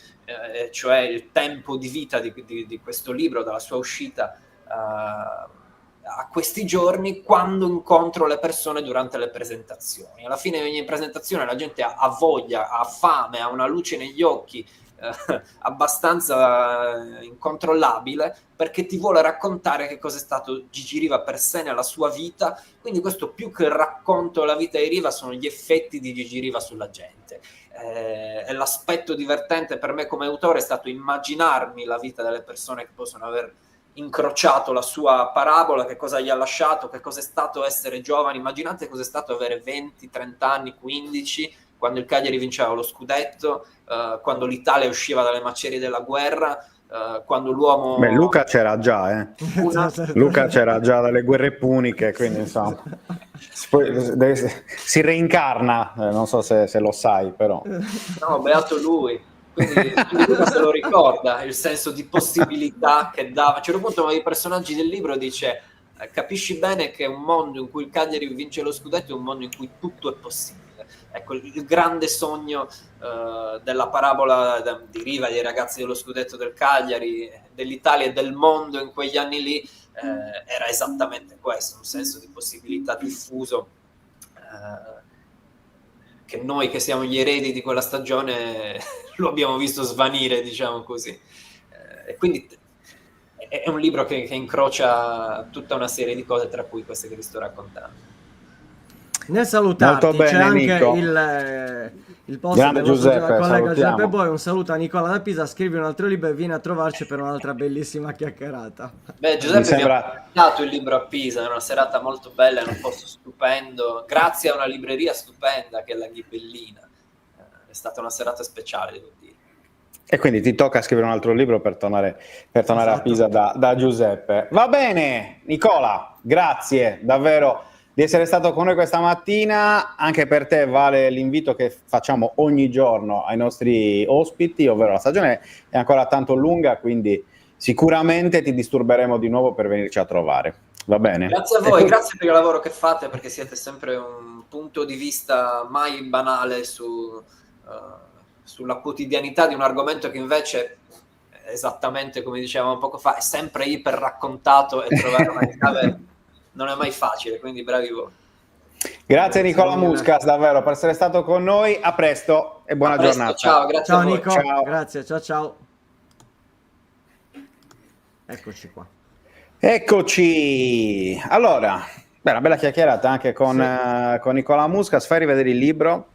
cioè il tempo di vita di questo libro, dalla sua uscita a questi giorni, quando incontro le persone durante le presentazioni. Alla fine di ogni presentazione la gente ha voglia, ha fame, ha una luce negli occhi abbastanza incontrollabile, perché ti vuole raccontare che cosa è stato Gigi Riva per sé nella sua vita. Quindi questo, più che il racconto della vita di Riva, sono gli effetti di Gigi Riva sulla gente. E l'aspetto divertente per me come autore è stato immaginarmi la vita delle persone che possono aver incrociato la sua parabola, che cosa gli ha lasciato, che cosa è stato essere giovani. Immaginate cosa è stato avere 20, 30 anni, 15, quando il Cagliari vinceva lo scudetto, quando l'Italia usciva dalle macerie della guerra, quando l'uomo... Beh, Luca c'era già, Luca c'era già dalle guerre puniche, quindi insomma si reincarna, non so se lo sai, però. No, beato lui. Quindi Luca se lo ricorda, il senso di possibilità che dava. A un certo punto uno dei personaggi del libro dice: capisci bene che un mondo in cui il Cagliari vince lo scudetto è un mondo in cui tutto è possibile. Ecco, il grande sogno della parabola di Riva, dei ragazzi dello scudetto del Cagliari, dell'Italia e del mondo in quegli anni lì, era esattamente questo, un senso di possibilità diffuso, che noi che siamo gli eredi di quella stagione lo abbiamo visto svanire, diciamo così. E quindi è un libro che incrocia tutta una serie di cose, tra cui queste che vi sto raccontando. Nel salutarti, Molto bene, c'è anche Nico. il post Grande del vostro Giuseppe, collega salutiamo. Giuseppe Boi. Un saluto a Nicola da Pisa, scrivi un altro libro e vieni a trovarci per un'altra bellissima chiacchierata. Beh, Giuseppe mi sembra- ha portato il libro a Pisa, è una serata molto bella, in un posto stupendo, grazie a una libreria stupenda che è la Ghibellina. È stata una serata speciale, devo dire. E quindi ti tocca scrivere un altro libro per tornare a Esatto. Pisa da Giuseppe. Va bene, Nicola, grazie davvero di essere stato con noi questa mattina. Anche per te vale l'invito che facciamo ogni giorno ai nostri ospiti, ovvero la stagione è ancora tanto lunga, quindi sicuramente ti disturberemo di nuovo per venirci a trovare. Va bene? Grazie a voi, grazie per il lavoro che fate, perché siete sempre un punto di vista mai banale sulla quotidianità di un argomento che invece, esattamente come dicevamo poco fa, è sempre iper raccontato, e trovare una chiave non è mai facile, quindi bravi voi. Grazie Nicola Muscas davvero per essere stato con noi, a presto e buona A presto, giornata. ciao, grazie Ciao a voi. Nico, Ciao. grazie, ciao. Eccoci qua. Eccoci, allora, una bella chiacchierata anche con Nicola Muscas. Fai rivedere il libro,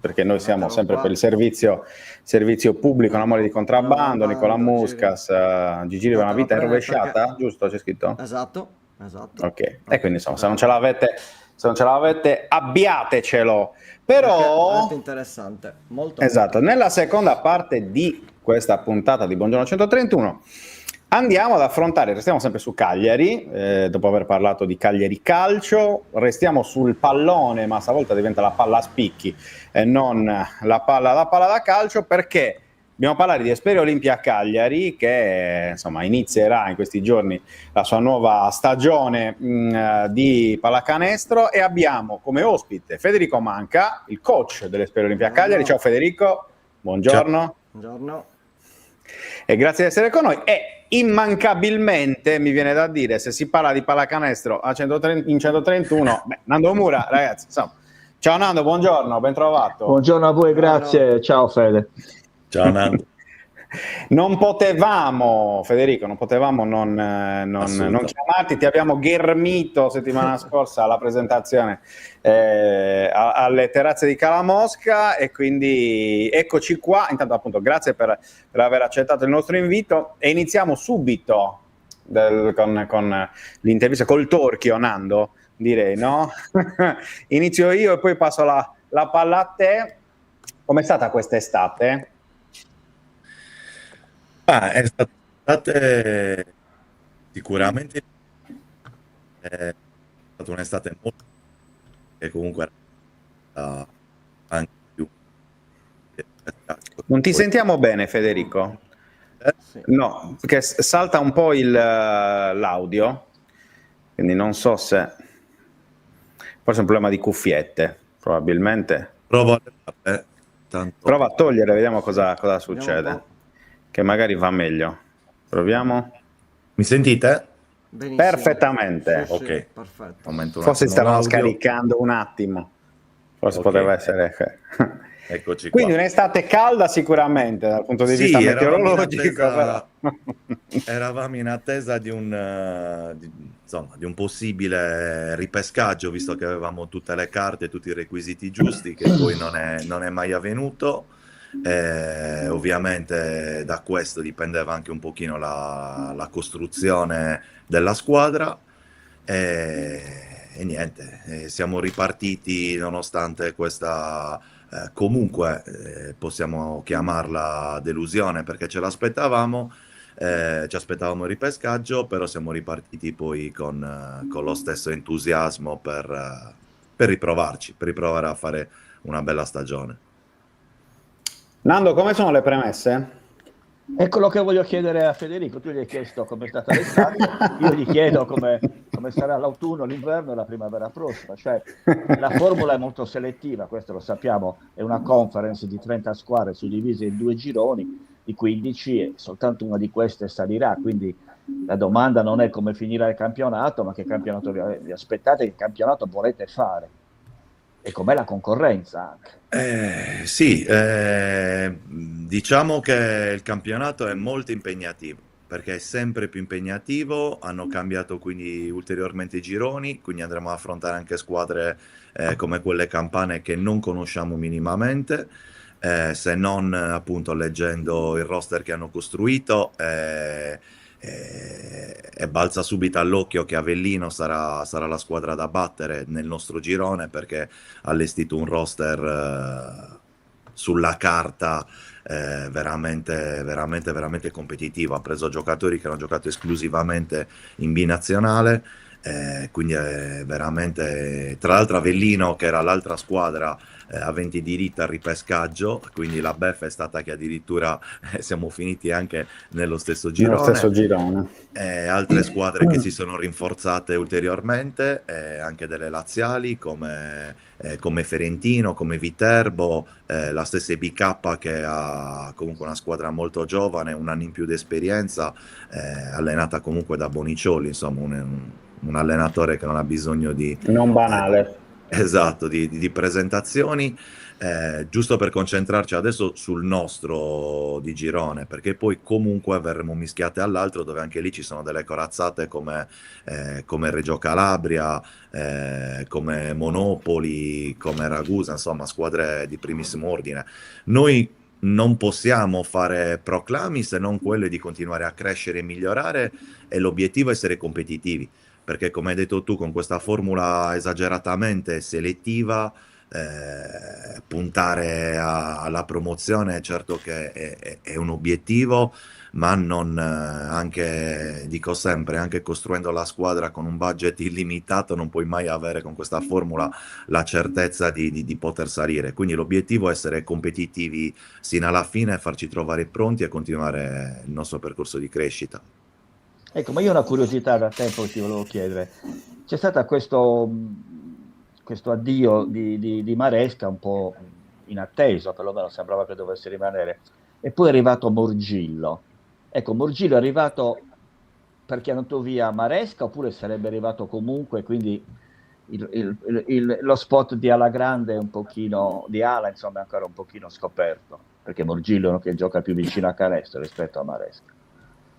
perché noi siamo Eccolo sempre qua. per il servizio pubblico, un amore di contrabbando. Nicola Muscas, Gigi Riva, una vita Perché- rovesciata, giusto? C'è scritto? Esatto. Ok, e quindi insomma, se non ce l'avete Se non ce l'avete, abbiatecelo. Molto Però, interessante, molto esatto, nella seconda parte di questa puntata di Buongiorno 131 andiamo ad affrontare, restiamo sempre su Cagliari, dopo aver parlato di Cagliari Calcio, restiamo sul pallone, ma stavolta diventa la palla a spicchi e non la palla da calcio, perché dobbiamo parlare di Esperia Olimpia Cagliari, che insomma inizierà in questi giorni la sua nuova stagione di pallacanestro, e abbiamo come ospite Federico Manca, il coach dell'Esperia Olimpia Cagliari. Ciao Federico, buongiorno. Buongiorno. E grazie di essere con noi. E immancabilmente mi viene da dire, se si parla di pallacanestro in 131, Nando Mura, ragazzi, insomma. Ciao Nando, buongiorno, ben trovato. Buongiorno a voi, grazie. Ciao Fede. Ciao Nando. Non potevamo, Federico, non chiamarti, ti abbiamo ghermito settimana scorsa alla presentazione alle terrazze di Cala Mosca, e quindi eccoci qua. Intanto appunto grazie per aver accettato il nostro invito, e iniziamo subito con l'intervista col torchio, Nando, direi, no? Inizio io e poi passo la palla a te. Com'è stata quest'estate? È stata sicuramente è stata un'estate molto, e comunque anche più. Non ti sentiamo bene, Federico? Sì. No, perché salta un po' l'audio, quindi non so se forse è un problema di cuffiette, probabilmente. Provo a tanto. Prova a togliere, vediamo cosa Vediamo un succede, po'. che magari va meglio. Proviamo. Mi sentite? Benissimo. Perfettamente. Sì, sì, Ok. perfetto. Aumento un Forse attimo stavano l'audio. scaricando un attimo, forse Ok. poteva essere. Eccoci Quindi qua. un'estate calda sicuramente dal punto di Sì, vista eravamo in meteorologico. attesa- però. Eravamo in attesa di un possibile ripescaggio, visto che avevamo tutte le carte, tutti i requisiti giusti, che poi non è mai avvenuto. Ovviamente da questo dipendeva anche un pochino la costruzione della squadra, e niente, siamo ripartiti nonostante questa comunque possiamo chiamarla delusione, perché ci aspettavamo il ripescaggio, però siamo ripartiti poi con lo stesso entusiasmo per riprovarci, per riprovare a fare una bella stagione. Nando, come sono le premesse? È quello che voglio chiedere a Federico. Tu gli hai chiesto come è stata l'estate, io gli chiedo come sarà l'autunno, l'inverno e la primavera prossima. Cioè, la formula è molto selettiva, questo lo sappiamo, è una conference di 30 squadre suddivise in 2 gironi di 15, e soltanto una di queste salirà. Quindi la domanda non è come finirà il campionato, ma che campionato vi aspettate, che campionato volete fare, e com'è la concorrenza anche. Sì, diciamo che il campionato è molto impegnativo, perché è sempre più impegnativo. Hanno cambiato quindi ulteriormente i gironi, quindi andremo ad affrontare anche squadre come quelle campane che non conosciamo minimamente, se non appunto leggendo il roster che hanno costruito. E balza subito all'occhio che Avellino sarà la squadra da battere nel nostro girone, perché ha allestito un roster sulla carta veramente competitivo. Ha preso giocatori che hanno giocato esclusivamente in binazionale, quindi è veramente, tra l'altro Avellino, che era l'altra squadra aventi diritto al ripescaggio, quindi la beffa è stata che addirittura siamo finiti anche nello stesso girone. Nello stesso girone. Altre squadre che si sono rinforzate ulteriormente, anche delle laziali come Ferentino, come Viterbo, la stessa BK, che ha comunque una squadra molto giovane, un anno in più di esperienza, allenata comunque da Bonicioli, insomma un allenatore che non ha bisogno di... Non banale. Esatto, di presentazioni, giusto per concentrarci adesso sul nostro di girone, perché poi comunque verremo mischiate all'altro, dove anche lì ci sono delle corazzate come Reggio Calabria, come Monopoli, come Ragusa, insomma squadre di primissimo ordine. Noi non possiamo fare proclami se non quello di continuare a crescere e migliorare, e l'obiettivo è essere competitivi. perché come hai detto tu, con questa formula esageratamente selettiva, puntare alla promozione, certo che è un obiettivo, ma non, anche, dico sempre, anche costruendo la squadra con un budget illimitato, non puoi mai avere con questa formula la certezza di poter salire. Quindi l'obiettivo è essere competitivi sino alla fine, farci trovare pronti e continuare il nostro percorso di crescita. Ecco, ma io ho una curiosità da tempo che ti volevo chiedere. C'è stato questo addio di Maresca un po' inatteso, perlomeno sembrava che dovesse rimanere, e poi è arrivato Morgillo. Ecco, Morgillo è arrivato perché è andato via Maresca oppure sarebbe arrivato comunque, quindi lo spot di Ala Grande è un pochino, di Ala insomma è ancora un pochino scoperto, perché Morgillo è uno che gioca più vicino a canestro rispetto a Maresca.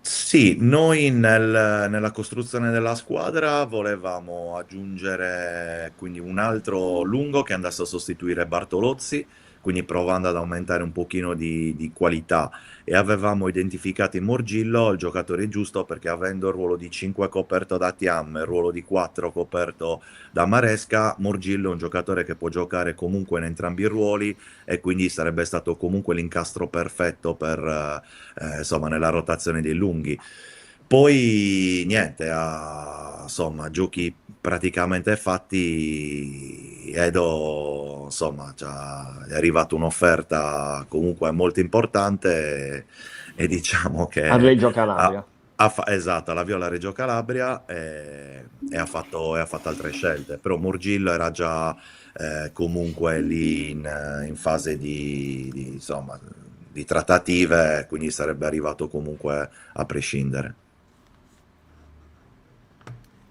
Sì, noi nella costruzione della squadra volevamo aggiungere quindi un altro lungo che andasse a sostituire Bartolozzi, quindi provando ad aumentare un pochino di qualità, e avevamo identificato in Morgillo il giocatore giusto, perché avendo il ruolo di 5 coperto da Thiam e il ruolo di 4 coperto da Maresca, Morgillo è un giocatore che può giocare comunque in entrambi i ruoli, e quindi sarebbe stato comunque l'incastro perfetto per, insomma, nella rotazione dei lunghi. Poi niente, insomma, giochi praticamente fatti, Edo, insomma, è arrivata un'offerta comunque molto importante, e diciamo A che Reggio Calabria. esatto, la Viola Reggio Calabria, e ha fatto altre scelte, però Morgillo era già comunque lì in fase insomma, di trattative, quindi sarebbe arrivato comunque a prescindere.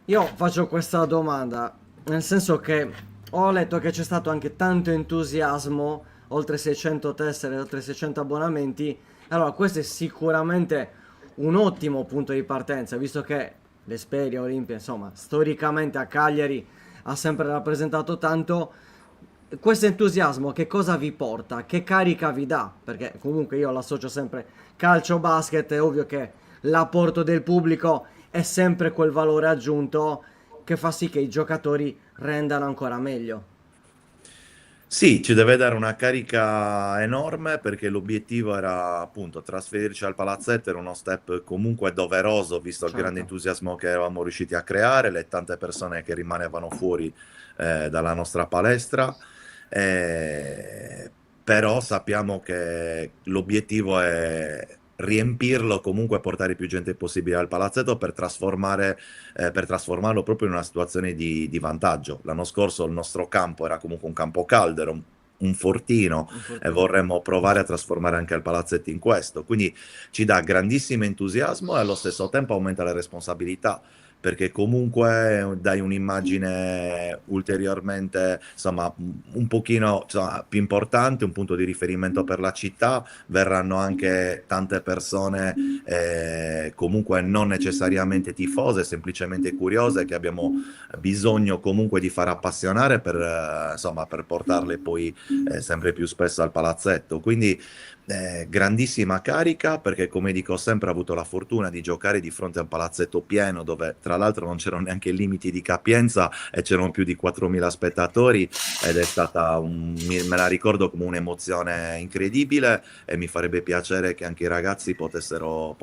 Io faccio questa domanda, nel senso che ho letto che c'è stato anche tanto entusiasmo, oltre 600 tessere, oltre 600 abbonamenti. Allora, questo è sicuramente un ottimo punto di partenza, visto che l'Esperia Olimpia, insomma, storicamente a Cagliari ha sempre rappresentato tanto. Questo entusiasmo che cosa vi porta? Che carica vi dà? Perché comunque io l'associo sempre calcio basket, è ovvio che l'apporto del pubblico è sempre quel valore aggiunto che fa sì che i giocatori rendano ancora meglio. Sì, ci deve dare una carica enorme, perché l'obiettivo era appunto trasferirci al palazzetto, era uno step comunque doveroso visto il grande Certo. entusiasmo che eravamo riusciti a creare, le tante persone che rimanevano fuori dalla nostra palestra. Però sappiamo che l'obiettivo è riempirlo, comunque portare più gente possibile al palazzetto per trasformarlo proprio in una situazione di vantaggio. L'anno scorso il nostro campo era comunque un campo caldo, era un fortino, Un e fortino. vorremmo provare a trasformare anche il palazzetto in questo. Quindi ci dà grandissimo entusiasmo e allo stesso tempo aumenta le responsabilità, perché comunque dai un'immagine ulteriormente, insomma, un pochino, insomma, più importante, un punto di riferimento per la città. Verranno anche tante persone comunque non necessariamente tifose, semplicemente curiose, che abbiamo bisogno comunque di far appassionare per, insomma, per portarle poi sempre più spesso al palazzetto. Quindi grandissima carica, perché come dico sempre ho avuto la fortuna di giocare di fronte a un palazzetto pieno, dove tra l'altro non c'erano neanche limiti di capienza e c'erano più di 4.000 spettatori, ed è stata me la ricordo come un'emozione incredibile, e mi farebbe piacere che anche i ragazzi potessero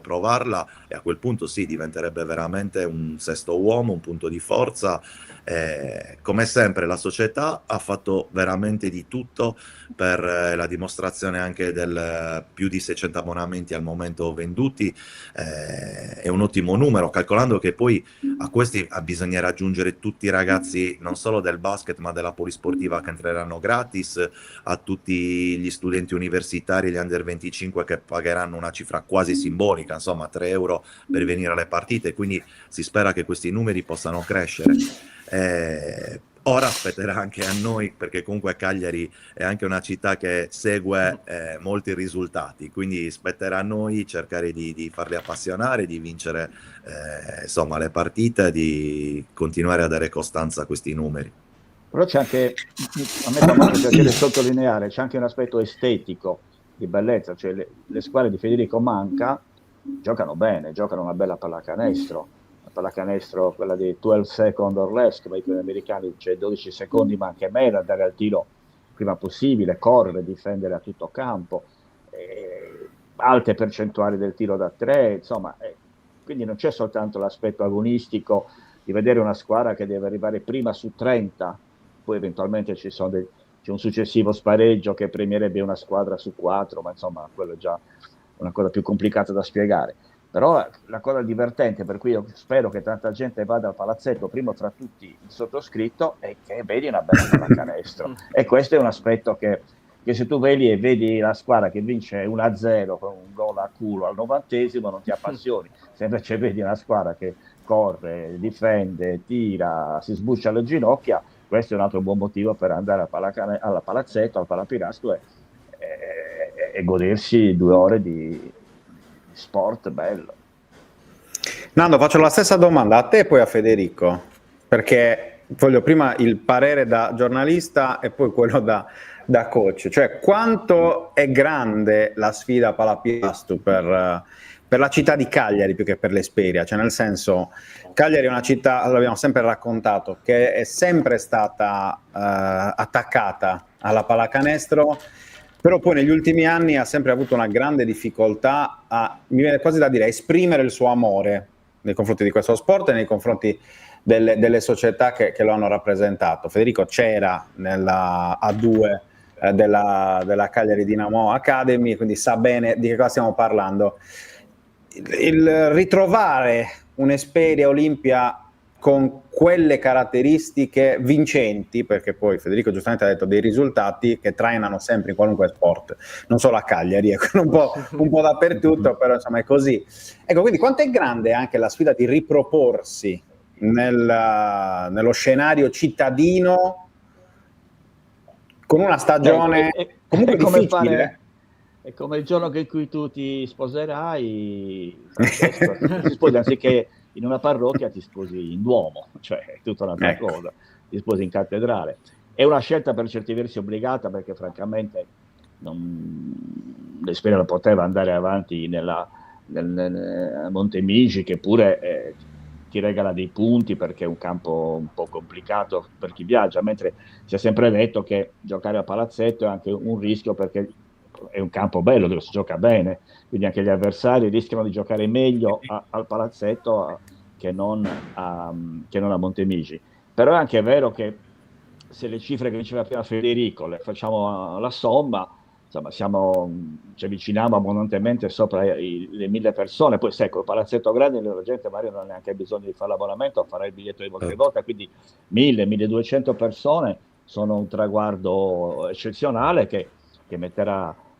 provarla, e a quel punto sì, diventerebbe veramente un sesto uomo, un punto di forza. Come sempre la società ha fatto veramente di tutto per la dimostrazione anche del più di 600 abbonamenti al momento venduti. È un ottimo numero, calcolando che poi a questi bisogna raggiungere tutti i ragazzi non solo del basket ma della polisportiva, che entreranno gratis, a tutti gli studenti universitari, gli under 25, che pagheranno una cifra quasi simbolica, insomma 3 euro per venire alle partite, quindi si spera che questi numeri possano crescere. Ora spetterà anche a noi, perché comunque Cagliari è anche una città che segue molti risultati, quindi spetterà a noi cercare di farli appassionare, di vincere insomma le partite, di continuare a dare costanza a questi numeri. Però c'è anche, a me fa molto piacere sottolineare, c'è anche un aspetto estetico di bellezza, cioè le squadre di Federico Manca giocano bene, giocano una bella pallacanestro. pallacanestro, quella di 12 second or less, come dicono gli americani, cioè 12 secondi ma anche meno, andare al tiro il prima possibile, correre, difendere a tutto campo, alte percentuali del tiro da 3, insomma, quindi non c'è soltanto l'aspetto agonistico di vedere una squadra che deve arrivare prima su 30, poi eventualmente c'è un successivo spareggio che premierebbe una squadra su 4, ma insomma quello è già una cosa più complicata da spiegare. Però la cosa divertente, per cui io spero che tanta gente vada al palazzetto, prima fra tutti il sottoscritto, è che vedi una bella pallacanestro. E questo è un aspetto che se tu vedi la squadra che vince 1-0 con un gol a culo al 90° non ti appassioni. Se invece vedi una squadra che corre, difende, tira, si sbuccia le ginocchia, questo è un altro buon motivo per andare al palazzetto, al Palapirasco e godersi 2 ore di sport bello. Nando, faccio la stessa domanda a te e poi a Federico, perché voglio prima il parere da giornalista e poi quello da coach. Cioè, quanto è grande la sfida Palapiastu per la città di Cagliari più che per l'Esperia? Cioè, nel senso, Cagliari è una città, l'abbiamo sempre raccontato, che è sempre stata attaccata alla pallacanestro, però poi negli ultimi anni ha sempre avuto una grande difficoltà mi viene quasi da dire, a esprimere il suo amore nei confronti di questo sport e nei confronti delle società che lo hanno rappresentato. Federico c'era nella A2 della Cagliari Dinamo Academy, quindi sa bene di che cosa stiamo parlando. Il ritrovare un'Esperia Olimpia con quelle caratteristiche vincenti, perché poi Federico giustamente ha detto dei risultati che trainano sempre in qualunque sport, non solo a Cagliari, un po' dappertutto, però insomma è così. Ecco, quindi quanto è grande anche la sfida di riproporsi nello scenario cittadino con una stagione comunque difficile. È come il giorno in cui tu ti sposerai, Francesco, ti sposi anziché in una parrocchia, ti sposi in Duomo, cioè è tutta un'altra cosa, ti sposi in cattedrale. È una scelta per certi versi obbligata, perché francamente l'Esperia non poteva andare avanti nel Montemigi, che pure ti regala dei punti perché è un campo un po' complicato per chi viaggia, mentre si è sempre detto che giocare a palazzetto è anche un rischio, perché è un campo bello dove si gioca bene, quindi anche gli avversari rischiano di giocare meglio al palazzetto che non a Montemigi. Però è anche vero che se le cifre che diceva prima Federico le facciamo la somma, insomma ci avviciniamo abbondantemente sopra le 1000 persone. Poi sai, col palazzetto grande la gente magari non ha neanche bisogno di fare l'abbonamento, farà il biglietto di volta in volta, quindi 1000-1200 persone sono un traguardo eccezionale che metterà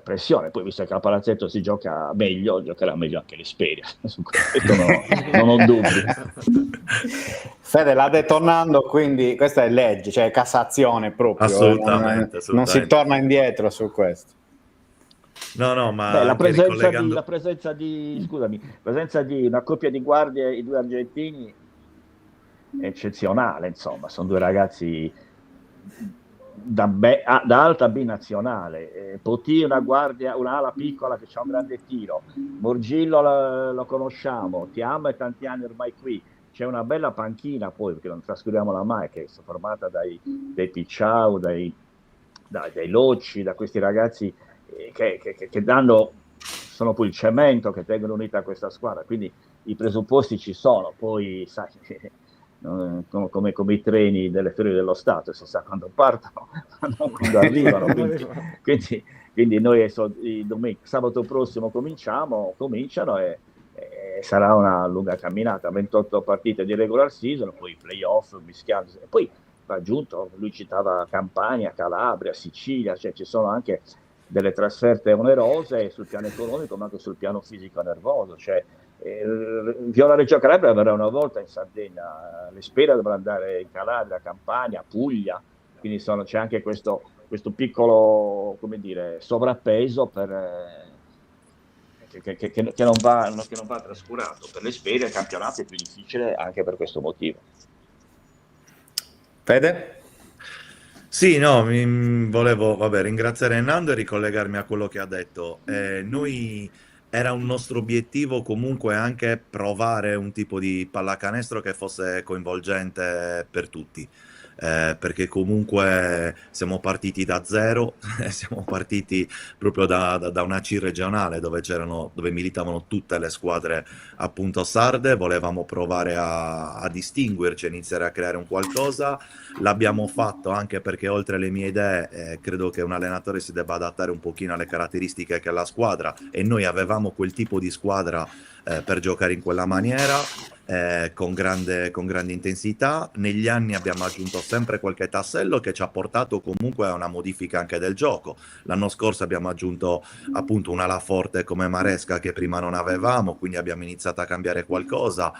pressione. Poi, visto che al palazzetto si gioca meglio, giocherà meglio anche l'Esperia, su questo non ho dubbi. Fede l'ha detto Nando, quindi questa è legge, cioè Cassazione proprio, assolutamente. Non si torna indietro su questo. No, ma la presenza di una coppia di guardie, i 2 argentini, è eccezionale, insomma, sono 2 ragazzi da alta B nazionale. Poti, un'ala piccola che ha un grande tiro. Morgillo lo conosciamo, Tiam è tanti anni ormai qui. C'è una bella panchina poi, perché non trascuriamola mai, che è formata dai Picciau, dai Locci, da questi ragazzi che sono poi il cemento che tengono unita questa squadra. Quindi i presupposti ci sono. Poi sai, come i treni delle ferie dello Stato, si sa quando partono, non quando arrivano. Quindi noi sabato prossimo cominciano e sarà una lunga camminata, 28 partite di regular season, poi playoff mischiati, e poi va aggiunto, lui citava Campania, Calabria, Sicilia, cioè ci sono anche delle trasferte onerose sul piano economico ma anche sul piano fisico nervoso. Cioè, Viola Reggio Calabria verrà una volta in Sardegna, l'Esperia dovrà andare in Calabria, Campania, Puglia, quindi c'è anche questo piccolo, come dire, sovrappeso che non va trascurato. Per l'Esperia il campionato è più difficile anche per questo motivo. Fede? Sì, no, volevo ringraziare Nando e ricollegarmi a quello che ha detto. Noi era un nostro obiettivo comunque anche provare un tipo di pallacanestro che fosse coinvolgente per tutti. Perché comunque siamo partiti da zero, siamo partiti proprio da una C regionale dove militavano tutte le squadre appunto sarde, volevamo provare a distinguerci, iniziare a creare un qualcosa. L'abbiamo fatto anche perché oltre alle mie idee credo che un allenatore si debba adattare un pochino alle caratteristiche che ha la squadra, e noi avevamo quel tipo di squadra per giocare in quella maniera. Con grande intensità. Negli anni abbiamo aggiunto sempre qualche tassello che ci ha portato comunque a una modifica anche del gioco. L'anno scorso abbiamo aggiunto appunto un'ala forte come Maresca che prima non avevamo, quindi abbiamo iniziato a cambiare qualcosa.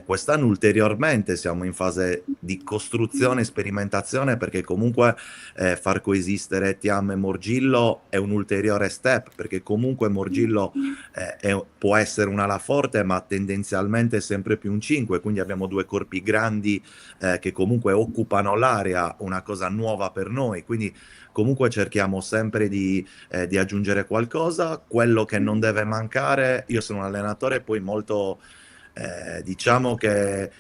Quest'anno ulteriormente siamo in fase di costruzione e sperimentazione, perché comunque far coesistere Tiam e Morgillo è un ulteriore step, perché comunque Morgillo può essere un'ala forte ma tendenzialmente sempre più un 5, quindi abbiamo due corpi grandi che comunque occupano l'area, una cosa nuova per noi, quindi comunque cerchiamo sempre di aggiungere qualcosa. Quello che non deve mancare, io sono un allenatore poi molto diciamo che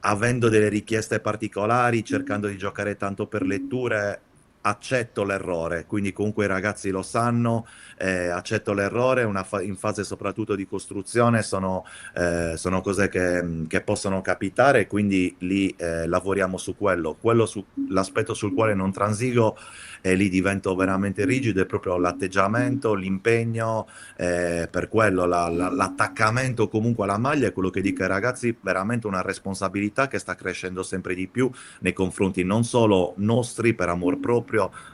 avendo delle richieste particolari, cercando di giocare tanto per letture, accetto l'errore, quindi comunque i ragazzi lo sanno, accetto l'errore, in fase soprattutto di costruzione sono cose che possono capitare, quindi lì lavoriamo su quello. L'aspetto sul quale non transigo, e lì divento veramente rigido, è proprio l'atteggiamento, l'impegno, per quello l'attaccamento comunque alla maglia è quello che dico ai ragazzi, veramente una responsabilità che sta crescendo sempre di più nei confronti non solo nostri per amor proprio,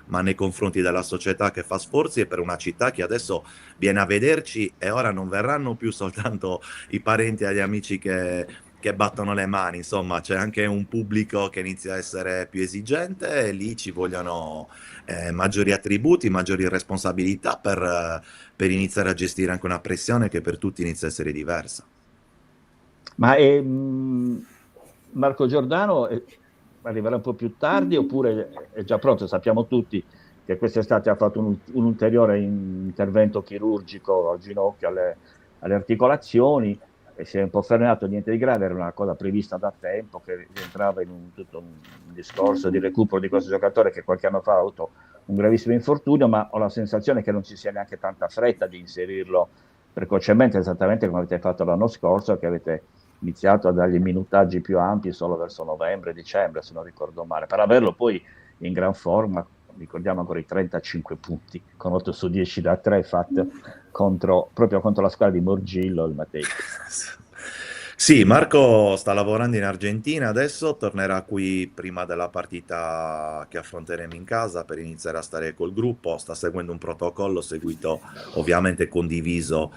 ma nei confronti della società che fa sforzi, e per una città che adesso viene a vederci, e ora non verranno più soltanto i parenti e gli amici che battono le mani, insomma c'è anche un pubblico che inizia a essere più esigente, e lì ci vogliono maggiori attributi, maggiori responsabilità per iniziare a gestire anche una pressione che per tutti inizia a essere diversa. Ma Marco Giordano arriverà un po' più tardi oppure è già pronto? Sappiamo tutti che quest'estate ha fatto un ulteriore intervento chirurgico al ginocchio, alle articolazioni, e si è un po' frenato, niente di grave, era una cosa prevista da tempo, che rientrava in tutto un discorso di recupero di questo giocatore che qualche anno fa ha avuto un gravissimo infortunio, ma ho la sensazione che non ci sia neanche tanta fretta di inserirlo precocemente, esattamente come avete fatto l'anno scorso, che avete iniziato a dargli minutaggi più ampi solo verso novembre-dicembre, se non ricordo male, per averlo poi in gran forma. Ricordiamo ancora i 35 punti con 8 su 10 da 3 fatte proprio contro la squadra di Morgillo il Mattei. Sì, Marco sta lavorando in Argentina adesso, tornerà qui prima della partita che affronteremo in casa per iniziare a stare col gruppo. Sta seguendo un protocollo seguito, ovviamente condiviso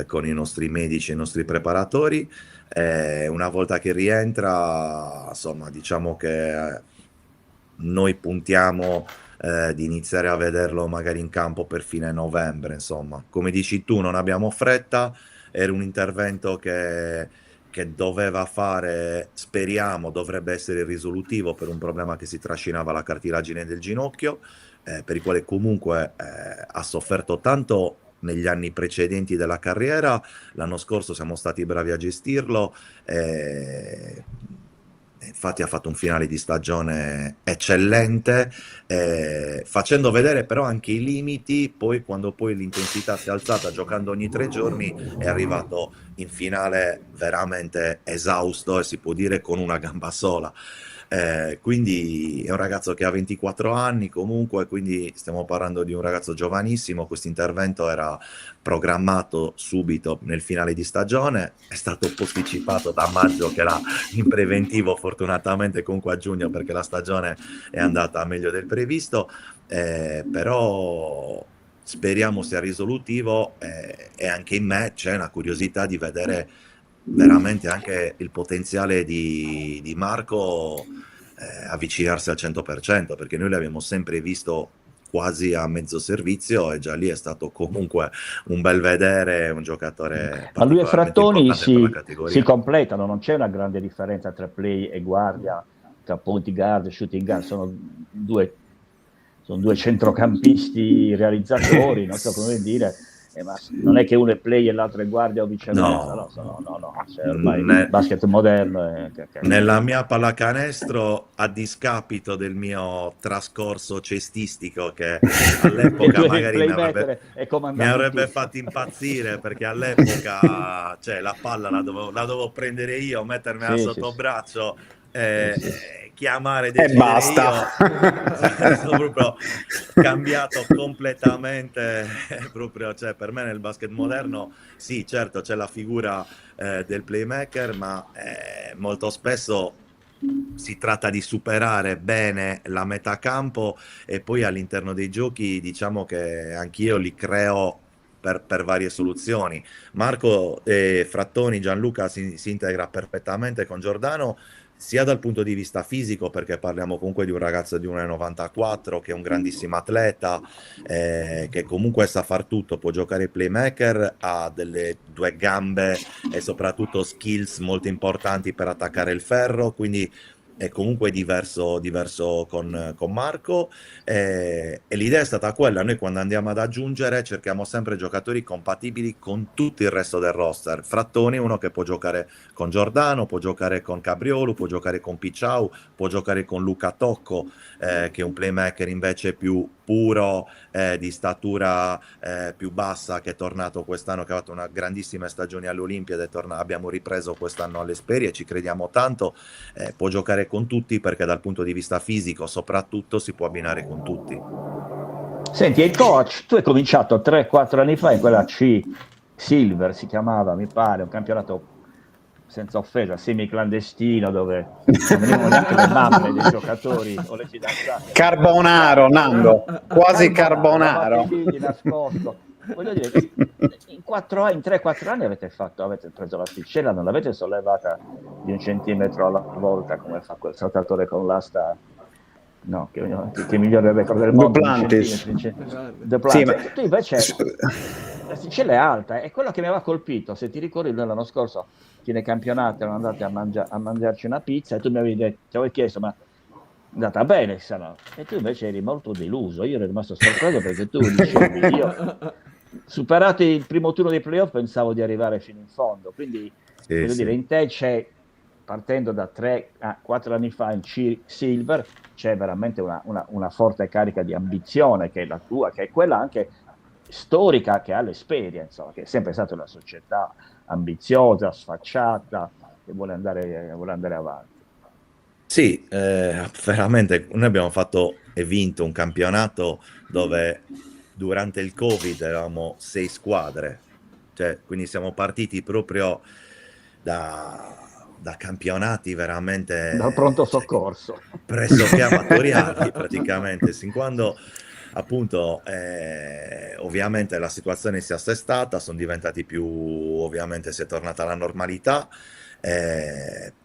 con i nostri medici e i nostri preparatori. Una volta che rientra, insomma, diciamo che noi puntiamo di iniziare a vederlo magari in campo per fine novembre, insomma. Come dici tu, non abbiamo fretta, era un intervento che doveva fare, speriamo, dovrebbe essere risolutivo per un problema che si trascinava la cartilagine del ginocchio, per il quale comunque ha sofferto tanto negli anni precedenti della carriera. L'anno scorso siamo stati bravi a gestirlo, infatti ha fatto un finale di stagione eccellente, facendo vedere però anche i limiti. Poi quando poi l'intensità si è alzata giocando ogni 3 giorni, è arrivato in finale veramente esausto, e si può dire con una gamba sola. Quindi è un ragazzo che ha 24 anni comunque, quindi stiamo parlando di un ragazzo giovanissimo. Questo intervento era programmato subito nel finale di stagione, è stato posticipato da maggio, che era in preventivo, fortunatamente comunque a giugno, perché la stagione è andata meglio del previsto, però speriamo sia risolutivo, e anche in me c'è una curiosità di vedere veramente anche il potenziale di Marco avvicinarsi al 100%, perché noi l'abbiamo sempre visto quasi a mezzo servizio, e già lì è stato comunque un bel vedere, un giocatore ma lui e Frattoni si si completano, non c'è una grande differenza tra play e guardia, tra point guard e shooting guard, sono due centrocampisti realizzatori, non so come dire, ma non è che uno è play e l'altro è guardia o viceversa, No. no, cioè, ormai Ne- il basket moderno è Nella mia pallacanestro, a discapito del mio trascorso cestistico, che che all'epoca tu eri il magari playmaker e mi comandavi avrebbe tutto. fatto impazzire, perché all'epoca, cioè, la palla la dovevo prendere io, mettermela Sì, sotto sì. braccio, Sì. chiamare e E decidere basta. io. Sono proprio cambiato completamente, proprio, cioè, per me nel basket moderno, sì, certo, c'è la figura del playmaker, ma molto spesso si tratta di superare bene la metà campo, e poi all'interno dei giochi diciamo che anch'io li creo per varie soluzioni. Marco Frattoni, Gianluca si integra perfettamente con Giordano, sia dal punto di vista fisico, perché parliamo comunque di un ragazzo di 1,94 che è un grandissimo atleta, che comunque sa far tutto, può giocare playmaker, ha delle due gambe e soprattutto skills molto importanti per attaccare il ferro, quindi è comunque diverso con Marco, e l'idea è stata quella: noi quando andiamo ad aggiungere cerchiamo sempre giocatori compatibili con tutto il resto del roster. Frattoni è uno che può giocare con Giordano, può giocare con Cabriolo, può giocare con Picciau, può giocare con Luca Tocco, che è un playmaker invece più puro, di statura più bassa, che è tornato quest'anno, che ha fatto una grandissima stagione alle Olimpiadi, abbiamo ripreso quest'anno alle Sperie e ci crediamo tanto. Può giocare con tutti, perché dal punto di vista fisico soprattutto si può abbinare con tutti. Senti, il coach, tu hai cominciato 3-4 anni fa in quella C Silver, si chiamava, mi pare, un campionato senza offesa, semi-clandestino, dove non venivano neanche le mamme dei giocatori o le fidanzate. Carbonaro, Nando, quasi Eravate carbonaro. lì di nascosto. Voglio dire, in 3-4 anni avete preso l'asticella, non l'avete sollevata di 1 centimetro alla volta come fa quel saltatore con l'asta, no, che migliore il record del mondo, Duplantis. Sì, ma... Tu invece l'asticella è alta, è quello che mi aveva colpito. Se ti ricordi, noi l'anno scorso, fine campionato, eravamo andati a mangiarci una pizza e tu mi avevi detto, ti avevo chiesto, ma è andata bene, se no? E tu invece eri molto deluso. Io ero rimasto sorpreso perché tu dicevi, io superato il primo turno dei playoff pensavo di arrivare fino in fondo, quindi Sì, voglio sì. dire, in te c'è, partendo da 3-4 anni fa in Silver, c'è veramente una forte carica di ambizione, che è la tua, che è quella anche storica che ha l'Esperia, insomma, che è sempre stata una società ambiziosa, sfacciata, che vuole andare avanti. Sì, veramente noi abbiamo fatto e vinto un campionato dove durante il Covid eravamo 6 squadre, cioè, quindi siamo partiti proprio da campionati Dal veramente, pronto cioè, soccorso. pressoché amatoriali praticamente, sin quando appunto ovviamente la situazione si è assestata, sono diventati più, ovviamente si è tornata alla normalità,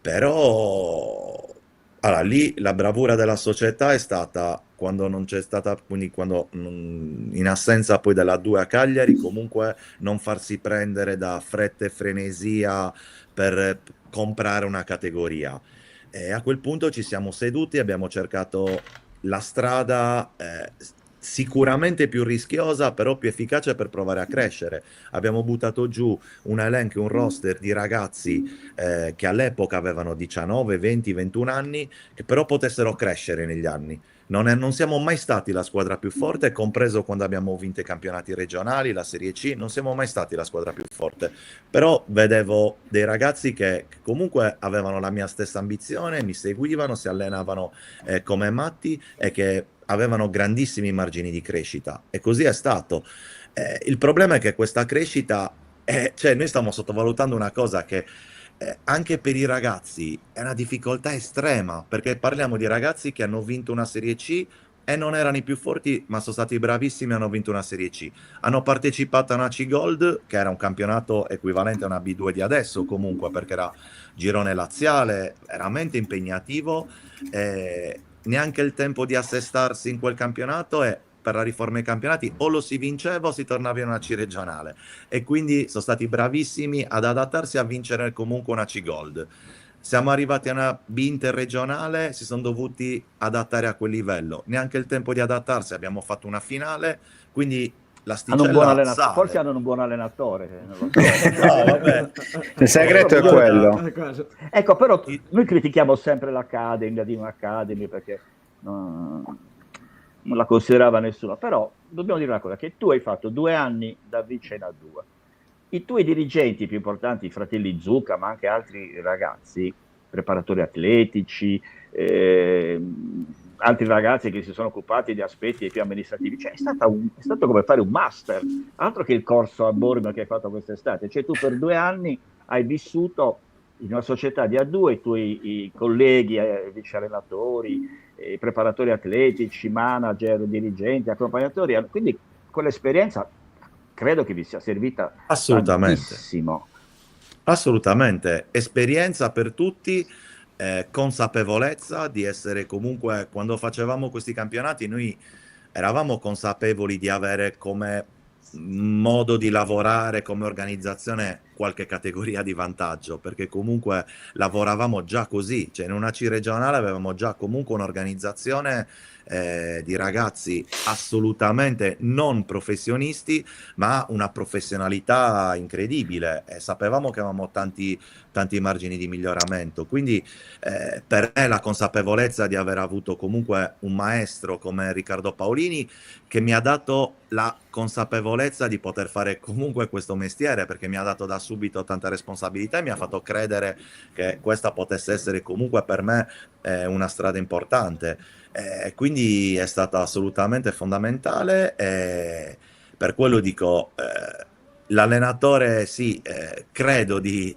però allora, lì la bravura della società è stata quando non c'è stata, quindi quando in assenza poi della 2 a Cagliari, comunque non farsi prendere da fretta e frenesia per comprare una categoria. E a quel punto ci siamo seduti e abbiamo cercato la strada sicuramente più rischiosa, però più efficace per provare a crescere. Abbiamo buttato giù un elenco, un roster di ragazzi che all'epoca avevano 19, 20, 21 anni, che però potessero crescere negli anni. Non siamo mai stati la squadra più forte, compreso quando abbiamo vinto i campionati regionali, la Serie C, non siamo mai stati la squadra più forte. Però vedevo dei ragazzi che comunque avevano la mia stessa ambizione, mi seguivano, si allenavano come matti e che avevano grandissimi margini di crescita. E così è stato. Il problema è che questa crescita, cioè noi stiamo sottovalutando una cosa che anche per i ragazzi è una difficoltà estrema, perché parliamo di ragazzi che hanno vinto una Serie C e non erano i più forti, ma sono stati bravissimi e hanno vinto una Serie C. Hanno partecipato a una C-Gold, che era un campionato equivalente a una B2 di adesso comunque, perché era girone laziale, veramente impegnativo, neanche il tempo di assestarsi in quel campionato, e per la riforma dei campionati o lo si vinceva o si tornava in una C regionale, e quindi sono stati bravissimi ad adattarsi a vincere comunque una C-Gold. Siamo arrivati a una B interregionale, si sono dovuti adattare a quel livello, neanche il tempo di adattarsi, abbiamo fatto una finale, quindi Hanno un buon l'asticella allenatore, forse sale. hanno un buon allenatore, non lo so. No, vabbè. Il segreto è quello. Ecco, però I- noi critichiamo sempre l'Academy, la Dino Academy, perché non la considerava nessuno, però dobbiamo dire una cosa, che tu hai fatto 2 anni da vice in A2. I tuoi dirigenti più importanti, i fratelli Zucca, ma anche altri ragazzi, preparatori atletici, altri ragazzi che si sono occupati di aspetti più amministrativi, cioè è stato come fare un master, altro che il corso a Bormio che hai fatto quest'estate, cioè tu per 2 anni hai vissuto in una società di A2, i tuoi colleghi, vice allenatori, preparatori atletici, manager, dirigenti, accompagnatori, quindi quell'esperienza credo che vi sia servita Assolutamente. tantissimo. Assolutamente, esperienza per tutti, consapevolezza di essere comunque, quando facevamo questi campionati, noi eravamo consapevoli di avere come modo di lavorare, come organizzazione, qualche categoria di vantaggio, perché comunque lavoravamo già così, cioè in una C regionale avevamo già comunque un'organizzazione di ragazzi assolutamente non professionisti, ma una professionalità incredibile e sapevamo che avevamo tanti margini di miglioramento. Quindi per me la consapevolezza di aver avuto comunque un maestro come Riccardo Paolini che mi ha dato la consapevolezza di poter fare comunque questo mestiere, perché mi ha dato da subito tanta responsabilità e mi ha fatto credere che questa potesse essere comunque per me una strada importante. Quindi è stata assolutamente fondamentale e per quello dico, l'allenatore sì, credo di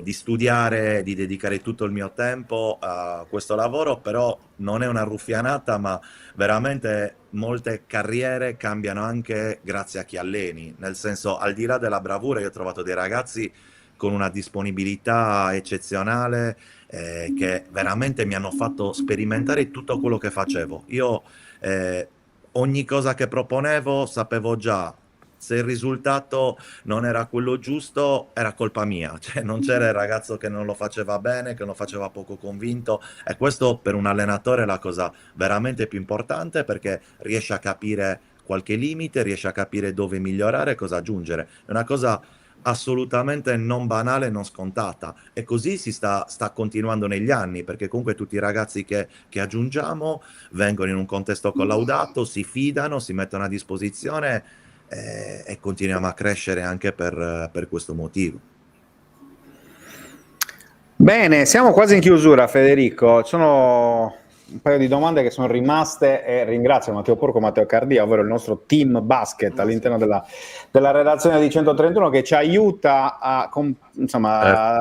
studiare, di dedicare tutto il mio tempo a questo lavoro, però non è una ruffianata, ma veramente molte carriere cambiano anche grazie a chi alleni, nel senso, al di là della bravura, io ho trovato dei ragazzi con una disponibilità eccezionale, che veramente mi hanno fatto sperimentare tutto quello che facevo. Io ogni cosa che proponevo sapevo già se il risultato non era quello giusto, era colpa mia, cioè non c'era il ragazzo che non lo faceva bene, che lo faceva poco convinto, e questo per un allenatore è la cosa veramente più importante, perché riesce a capire qualche limite, riesce a capire dove migliorare, cosa aggiungere. È una cosa assolutamente non banale, non scontata, e così si sta continuando negli anni, perché comunque tutti i ragazzi che aggiungiamo vengono in un contesto collaudato, si fidano, si mettono a disposizione, e continuiamo a crescere anche per questo motivo. Bene, siamo quasi in chiusura, Federico. Ci sono un paio di domande che sono rimaste e ringrazio Matteo Porco e Matteo Cardia, ovvero il nostro team basket all'interno della redazione di 131, che ci aiuta ad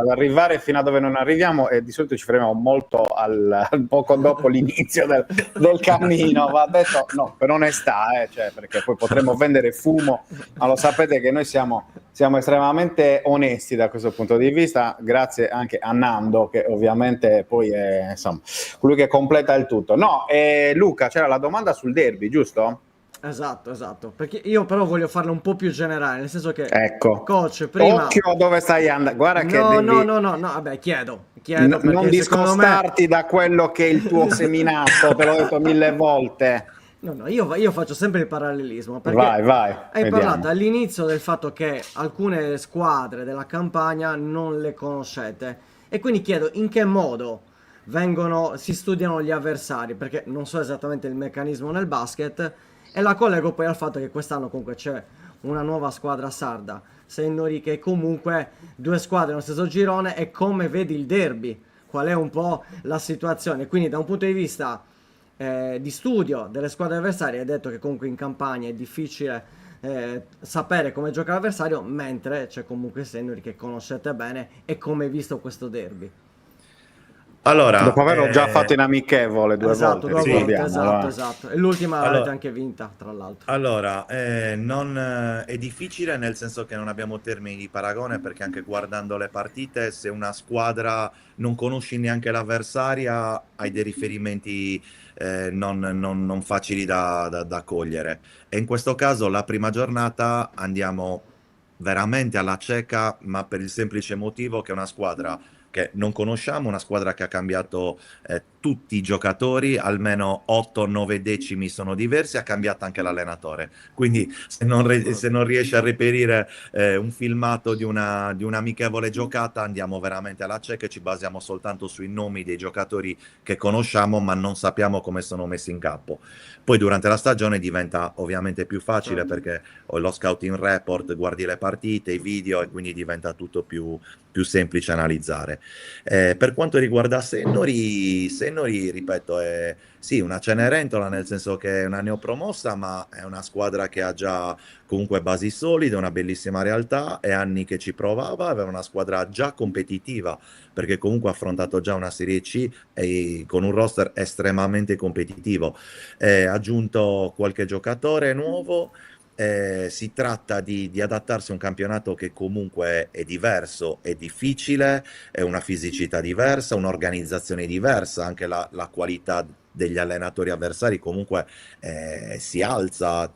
arrivare fino a dove non arriviamo, e di solito ci fermiamo molto al poco dopo l'inizio del cammino. Va detto, no, per onestà, cioè, perché poi potremmo vendere fumo, ma lo sapete che noi siamo estremamente onesti da questo punto di vista, grazie anche a Nando, che ovviamente poi è insomma colui che completa il tutto. No, Luca, c'era la domanda sul derby, giusto? Esatto, perché io però voglio farla un po' più generale, nel senso che Ecco, coach, prima... occhio a dove stai andando, guarda che No, devi... no, vabbè, chiedo non perché discostarti da quello che è il tuo seminato, te l'ho detto 1000 volte. No, io faccio sempre il parallelismo, perché Vai, hai vediamo. parlato all'inizio del fatto che alcune squadre della Campania non le conoscete, e quindi chiedo in che modo si studiano gli avversari, perché non so esattamente il meccanismo nel basket, e la collego poi al fatto che quest'anno comunque c'è una nuova squadra sarda, Sennori, che comunque 2 squadre nello stesso girone, e come vedi il derby, qual è un po' la situazione, quindi da un punto di vista di studio delle squadre avversarie, hai detto che comunque in Campania è difficile sapere come gioca l'avversario, mentre c'è comunque Sennori che conoscete bene, e come hai visto questo derby. Allora, Dopo averlo già fatto in amichevole 2 Esatto, volte, 2 volte, ricordiamo, esatto. E l'ultima Allora- l'avete anche vinta, tra l'altro. Allora, è difficile nel senso che non abbiamo termini di paragone, perché anche guardando le partite, se una squadra non conosci neanche l'avversaria, hai dei riferimenti non facili da cogliere. E in questo caso la prima giornata andiamo veramente alla cieca, ma per il semplice motivo che è una squadra che non conosciamo, una squadra che ha cambiato tutti i giocatori, almeno 8-9 decimi sono diversi, ha cambiato anche l'allenatore. Quindi se non riesci a reperire un filmato di di un'amichevole giocata, andiamo veramente alla cieca e ci basiamo soltanto sui nomi dei giocatori che conosciamo, ma non sappiamo come sono messi in campo. Poi durante la stagione diventa ovviamente più facile perché ho lo scouting report, guardi le partite, i video e quindi diventa tutto più semplice analizzare. Per quanto riguarda Sennori, ripeto, è sì, una Cenerentola, nel senso che è una neopromossa, ma è una squadra che ha già comunque basi solide, una bellissima realtà, è anni che ci provava, aveva una squadra già competitiva, perché comunque ha affrontato già una Serie C e con un roster estremamente competitivo. Ha aggiunto qualche giocatore nuovo. Si tratta di adattarsi a un campionato che comunque è diverso, è difficile, è una fisicità diversa, un'organizzazione diversa, anche la qualità degli allenatori avversari comunque si alza,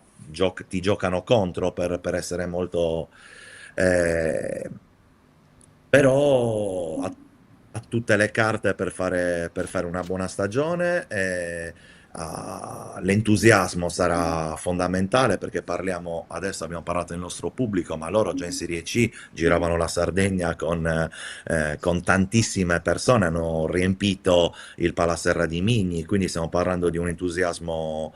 ti giocano contro per essere molto... eh, però ha tutte le carte per fare una buona stagione. L'entusiasmo sarà fondamentale perché adesso abbiamo parlato del nostro pubblico, ma loro già in Serie C giravano la Sardegna con tantissime persone, hanno riempito il Palaserra di Migni, quindi stiamo parlando di un entusiasmo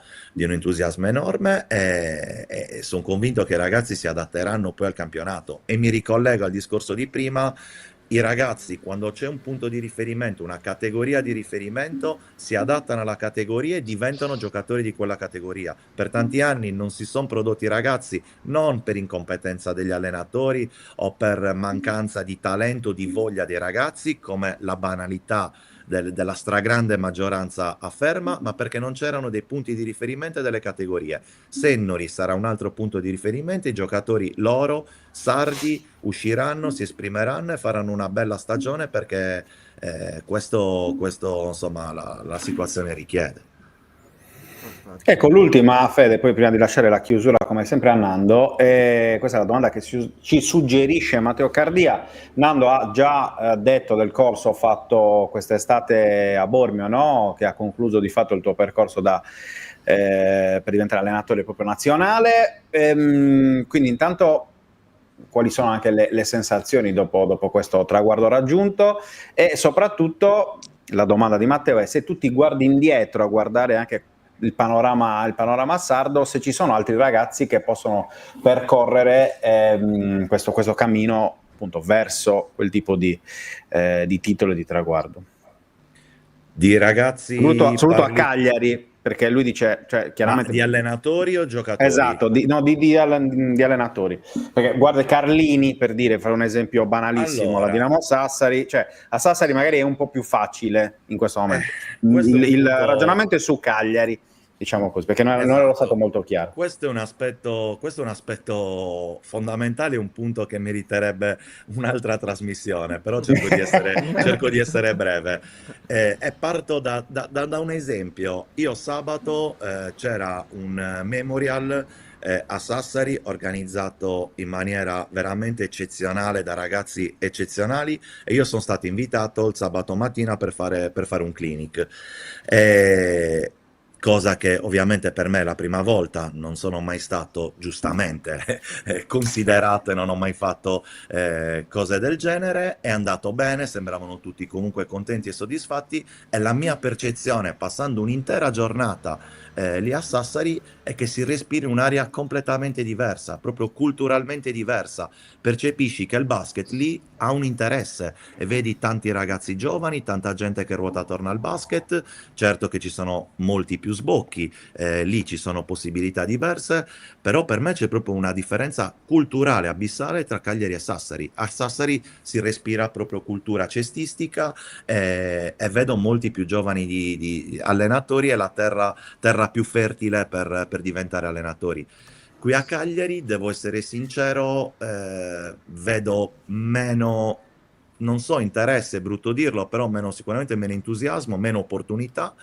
enorme e sono convinto che i ragazzi si adatteranno poi al campionato. E mi ricollego al discorso di prima. I ragazzi, quando c'è un punto di riferimento, una categoria di riferimento, si adattano alla categoria e diventano giocatori di quella categoria. Per tanti anni non si sono prodotti ragazzi, non per incompetenza degli allenatori o per mancanza di talento, di voglia dei ragazzi, come la banalità della stragrande maggioranza afferma, ma perché non c'erano dei punti di riferimento delle categorie. Sennori sarà un altro punto di riferimento, i giocatori loro, sardi, usciranno, si esprimeranno e faranno una bella stagione perché questo insomma la situazione richiede. Ecco, l'ultima, Fede, poi prima di lasciare la chiusura come sempre a Nando, questa è la domanda che ci suggerisce Matteo Cardia. Nando ha già detto del corso fatto quest'estate a Bormio, no? Che ha concluso di fatto il tuo percorso per diventare allenatore proprio nazionale, quindi intanto quali sono anche le sensazioni dopo questo traguardo raggiunto e soprattutto la domanda di Matteo è se tu ti guardi indietro a guardare anche il panorama sardo, se ci sono altri ragazzi che possono percorrere questo cammino appunto verso quel tipo di titolo e di traguardo. Di ragazzi soprattutto a Cagliari, perché lui dice, cioè, chiaramente di allenatori o giocatori? Esatto, di allenatori. Perché guarda Carlini, per fare un esempio banalissimo, Allora, la Dinamo Sassari, cioè a Sassari magari è un po' più facile in questo momento. Il ragionamento è su Cagliari, diciamo così, perché non era stato molto chiaro. Questo è un aspetto fondamentale, un punto che meriterebbe un'altra trasmissione, però cerco di essere breve. E parto da un esempio. Io sabato c'era un memorial a Sassari organizzato in maniera veramente eccezionale da ragazzi eccezionali e io sono stato invitato il sabato mattina per fare un clinic. Cosa che ovviamente per me è la prima volta, non sono mai stato giustamente considerato e non ho mai fatto cose del genere, è andato bene, sembravano tutti comunque contenti e soddisfatti e la mia percezione passando un'intera giornata lì a Sassari è che si respiri un'aria completamente diversa, proprio culturalmente diversa, percepisci che il basket lì ha un interesse e vedi tanti ragazzi giovani, tanta gente che ruota attorno al basket, certo che ci sono molti più sbocchi, lì ci sono possibilità diverse, però per me c'è proprio una differenza culturale abissale tra Cagliari e Sassari. A Sassari si respira proprio cultura cestistica e vedo molti più giovani di allenatori e la terra più fertile per diventare allenatori. Qui a Cagliari, devo essere sincero, vedo meno, non so, interesse, è brutto dirlo, però sicuramente meno entusiasmo, meno opportunità.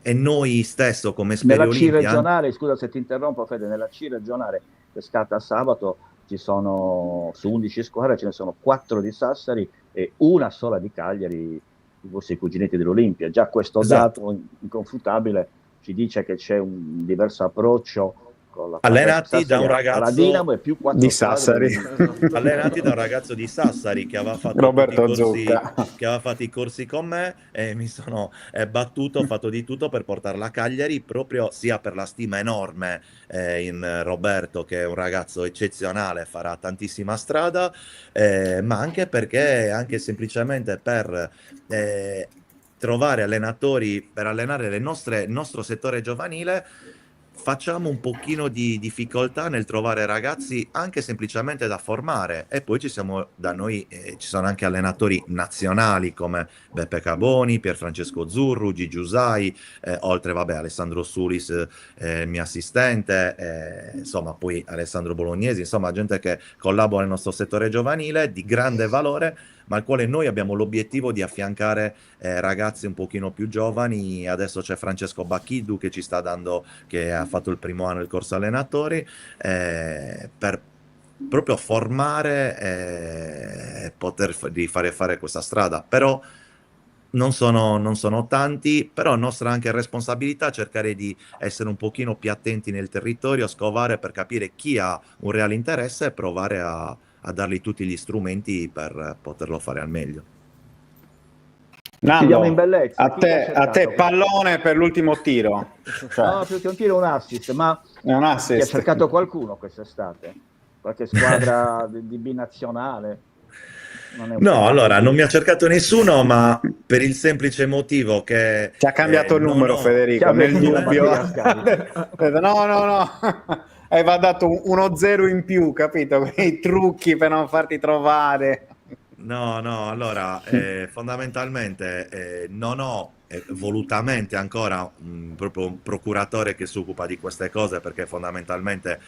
E noi stesso come Sperri Nella C Olimpia... regionale, scusa se ti interrompo Fede, nella C regionale che scatta sabato ci sono su 11 squadre ce ne sono 4 di Sassari e una sola di Cagliari i vostri cuginetti dell'Olimpia. Già questo Esatto. dato inconfutabile ci dice che c'è un diverso approccio con la Allenati da un alla ragazzo Dinamo e più 4 di squadre Sassari. allenati da un ragazzo di Sassari che aveva fatto Roberto tutti i corsi, Zucca. che aveva fatto i corsi con me, e mi sono battuto, ho fatto di tutto per portarla a Cagliari, proprio sia per la stima enorme in Roberto, che è un ragazzo eccezionale, farà tantissima strada, ma anche perché, anche semplicemente per trovare allenatori per allenare il nostro settore giovanile. Facciamo un pochino di difficoltà nel trovare ragazzi anche semplicemente da formare, e poi da noi ci sono anche allenatori nazionali come Beppe Caboni, Pierfrancesco Zurru, Gigi Usai, oltre vabbè Alessandro Sulis, il mio assistente, insomma poi Alessandro Bolognesi, insomma gente che collabora nel nostro settore giovanile di grande valore, ma al quale noi abbiamo l'obiettivo di affiancare ragazzi un pochino più giovani. Adesso c'è Francesco Bacchiddu che ci sta dando, che ha fatto il primo anno il corso allenatori, per proprio formare e poter fare questa strada. Però non sono tanti, però è nostra anche responsabilità cercare di essere un pochino più attenti nel territorio, scovare per capire chi ha un reale interesse e provare a dargli tutti gli strumenti per poterlo fare al meglio. Chiudiamo in Nando, bellezza. a Chi ti ha te cercato? pallone per l'ultimo tiro. Cioè, No, più che un tiro, un assist, ma è un ti ha assist. cercato qualcuno quest'estate? Qualche squadra di binazionale? Non è un No, tema allora così. non mi ha cercato nessuno, ma per il semplice motivo che Ti ha cambiato il non numero, ho- Federico, Ti ha nel messo la dubbio. batteria scarica. No. E va dato uno 0 in più, capito? Quei trucchi per non farti trovare. No, allora fondamentalmente non ho volutamente ancora proprio un procuratore che si occupa di queste cose, perché fondamentalmente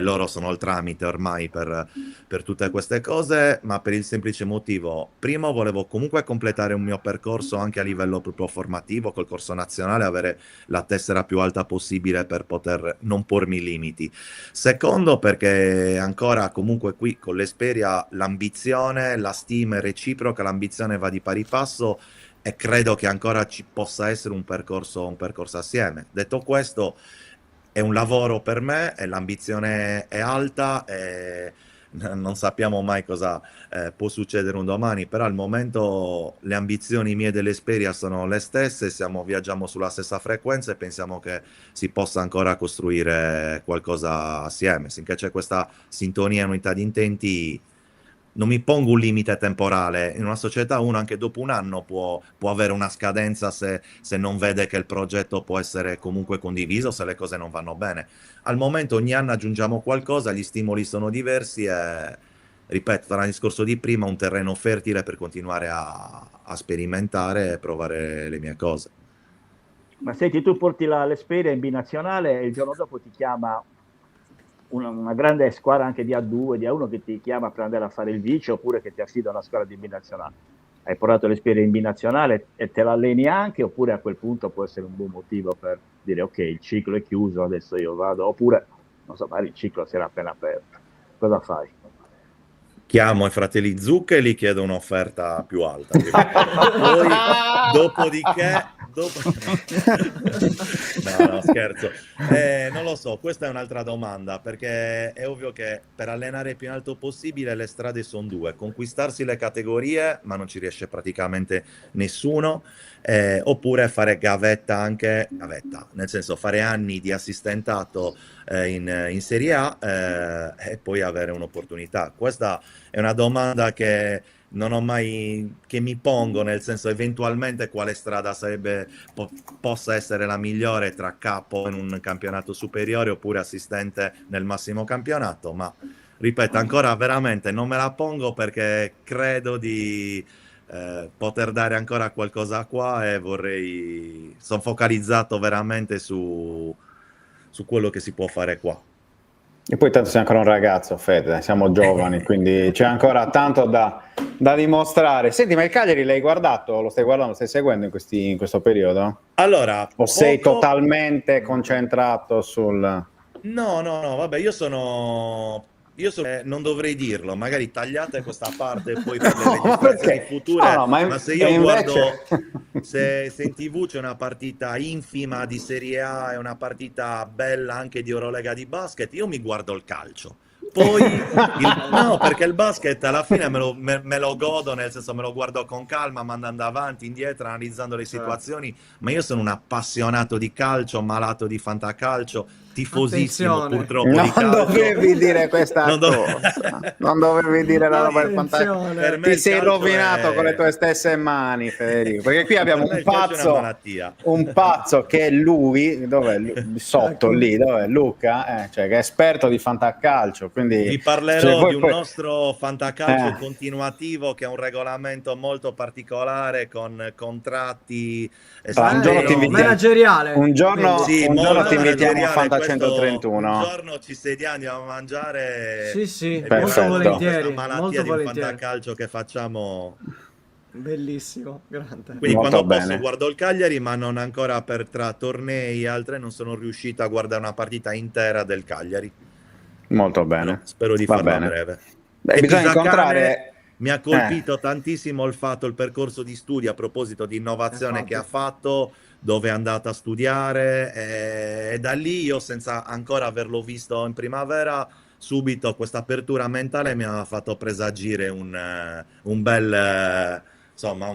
loro sono il tramite ormai per tutte queste cose, ma per il semplice motivo: primo, volevo comunque completare un mio percorso anche a livello proprio formativo col corso nazionale, avere la tessera più alta possibile per poter non pormi limiti. Secondo, perché ancora comunque qui con l'Esperia l'ambizione, la stima è reciproca, l'ambizione va di pari passo, e credo che ancora ci possa essere un percorso assieme. Detto questo, è un lavoro per me e l'ambizione è alta, e non sappiamo mai cosa può succedere un domani, però al momento le ambizioni mie dell'Esperia sono le stesse, viaggiamo sulla stessa frequenza e pensiamo che si possa ancora costruire qualcosa assieme. Finché c'è questa sintonia e unità di intenti, non mi pongo un limite temporale. In una società uno anche dopo un anno può avere una scadenza se non vede che il progetto può essere comunque condiviso, se le cose non vanno bene. Al momento ogni anno aggiungiamo qualcosa, gli stimoli sono diversi e, ripeto, torna al discorso di prima, un terreno fertile per continuare a sperimentare e provare le mie cose. Ma senti, tu porti l'Esperia in binazionale e il giorno dopo ti chiama una grande squadra anche di A2, di A1 che ti chiama per andare a fare il vice, oppure che ti affida una squadra di binazionale. Hai portato l'Esperia in binazionale e te l'alleni anche, oppure a quel punto può essere un buon motivo per dire ok, il ciclo è chiuso, adesso io vado, oppure non so, magari il ciclo si era appena aperto. Cosa fai? Chiamo i fratelli Zucca e gli chiedo un'offerta più alta. Poi, dopodiché... No, scherzo. Non lo so, questa è un'altra domanda, perché è ovvio che per allenare il più in alto possibile le strade sono due: conquistarsi le categorie, ma non ci riesce praticamente nessuno, oppure fare gavetta, nel senso fare anni di assistentato in Serie A e poi avere un'opportunità. Questa è una domanda che non ho mai, che mi pongo, nel senso eventualmente quale strada possa essere la migliore tra capo in un campionato superiore oppure assistente nel massimo campionato, ma ripeto, ancora veramente non me la pongo, perché credo di poter dare ancora qualcosa qua e sono focalizzato veramente su quello che si può fare qua. E poi tanto sei ancora un ragazzo, Fede, siamo giovani, quindi c'è ancora tanto da dimostrare. Senti, ma il Cagliari l'hai guardato? Lo stai guardando? Lo stai seguendo in questo periodo? Allora, O sei totalmente concentrato sul... No, vabbè, io sono Non dovrei dirlo, magari tagliate questa parte e poi per le No, ma registrazioni perché? future, No, ma se io e guardo, invece... se in TV c'è una partita infima di Serie A e una partita bella anche di Eurolega di basket, io mi guardo il calcio. Poi, no, perché il basket alla fine me lo godo, nel senso me lo guardo con calma, mandando avanti, indietro, analizzando le Certo. situazioni, ma io sono un appassionato di calcio, malato di fantacalcio, tifosissimo Attenzione. purtroppo di Non calcio. dovevi dire questa Non do- cosa, non dovevi dire la roba del fantacalcio. Attenzione. Per me Ti il sei calcio rovinato è- con le tue stesse mani, Federico, perché qui abbiamo Per me il calcio è una malattia. un pazzo che è lui, dov'è? Sotto Ecco. lì, dov'è? Luca, cioè che è esperto di fantacalcio, quindi Vi parlerò cioè, di un nostro fantacalcio Eh. continuativo che è un regolamento molto particolare con contratti Tra un giorno ti estremi. invitiamo- manageriale. un giorno, Sì, un molto giorno ti invitiamo a manageriale, Fanta questo- 131. Un giorno ci sediamo, andiamo a mangiare. Sì, sì, e molto veramente volentieri, questa malattia molto di un volentieri. fantacalcio che facciamo. Bellissimo, grande. Quindi Molto quando bene. posso guardo il Cagliari, ma non ancora tra tornei e altre non sono riuscito a guardare una partita intera del Cagliari. Molto Però bene. spero di Va farlo a bene. breve. Beh, E bisogna Pisacane incontrare... mi ha colpito tantissimo il percorso di studi a proposito di innovazione che ha fatto, dove è andato a studiare e da lì io, senza ancora averlo visto in primavera, subito questa apertura mentale mi ha fatto presagire un bel... insomma,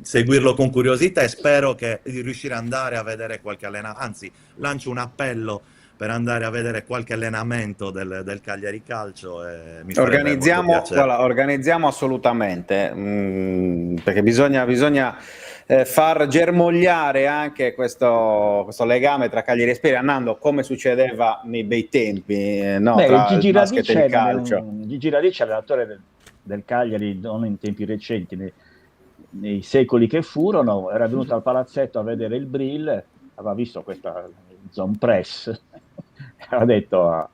seguirlo con curiosità e spero di riuscire ad andare a vedere qualche allenamento, anzi lancio un appello per andare a vedere qualche allenamento del Cagliari Calcio e mi farebbe molto piacere. Guarda, organizziamo assolutamente, perché bisogna far germogliare anche questo legame tra Cagliari e Spira, Nando, come succedeva nei bei tempi, no? Beh, Tra Gigi il basket Radice, e il calcio. Gigi Radice, allenatore del Cagliari, non in tempi recenti, nei secoli che furono, era venuto al palazzetto a vedere il Brill, aveva visto questa zone press, aveva detto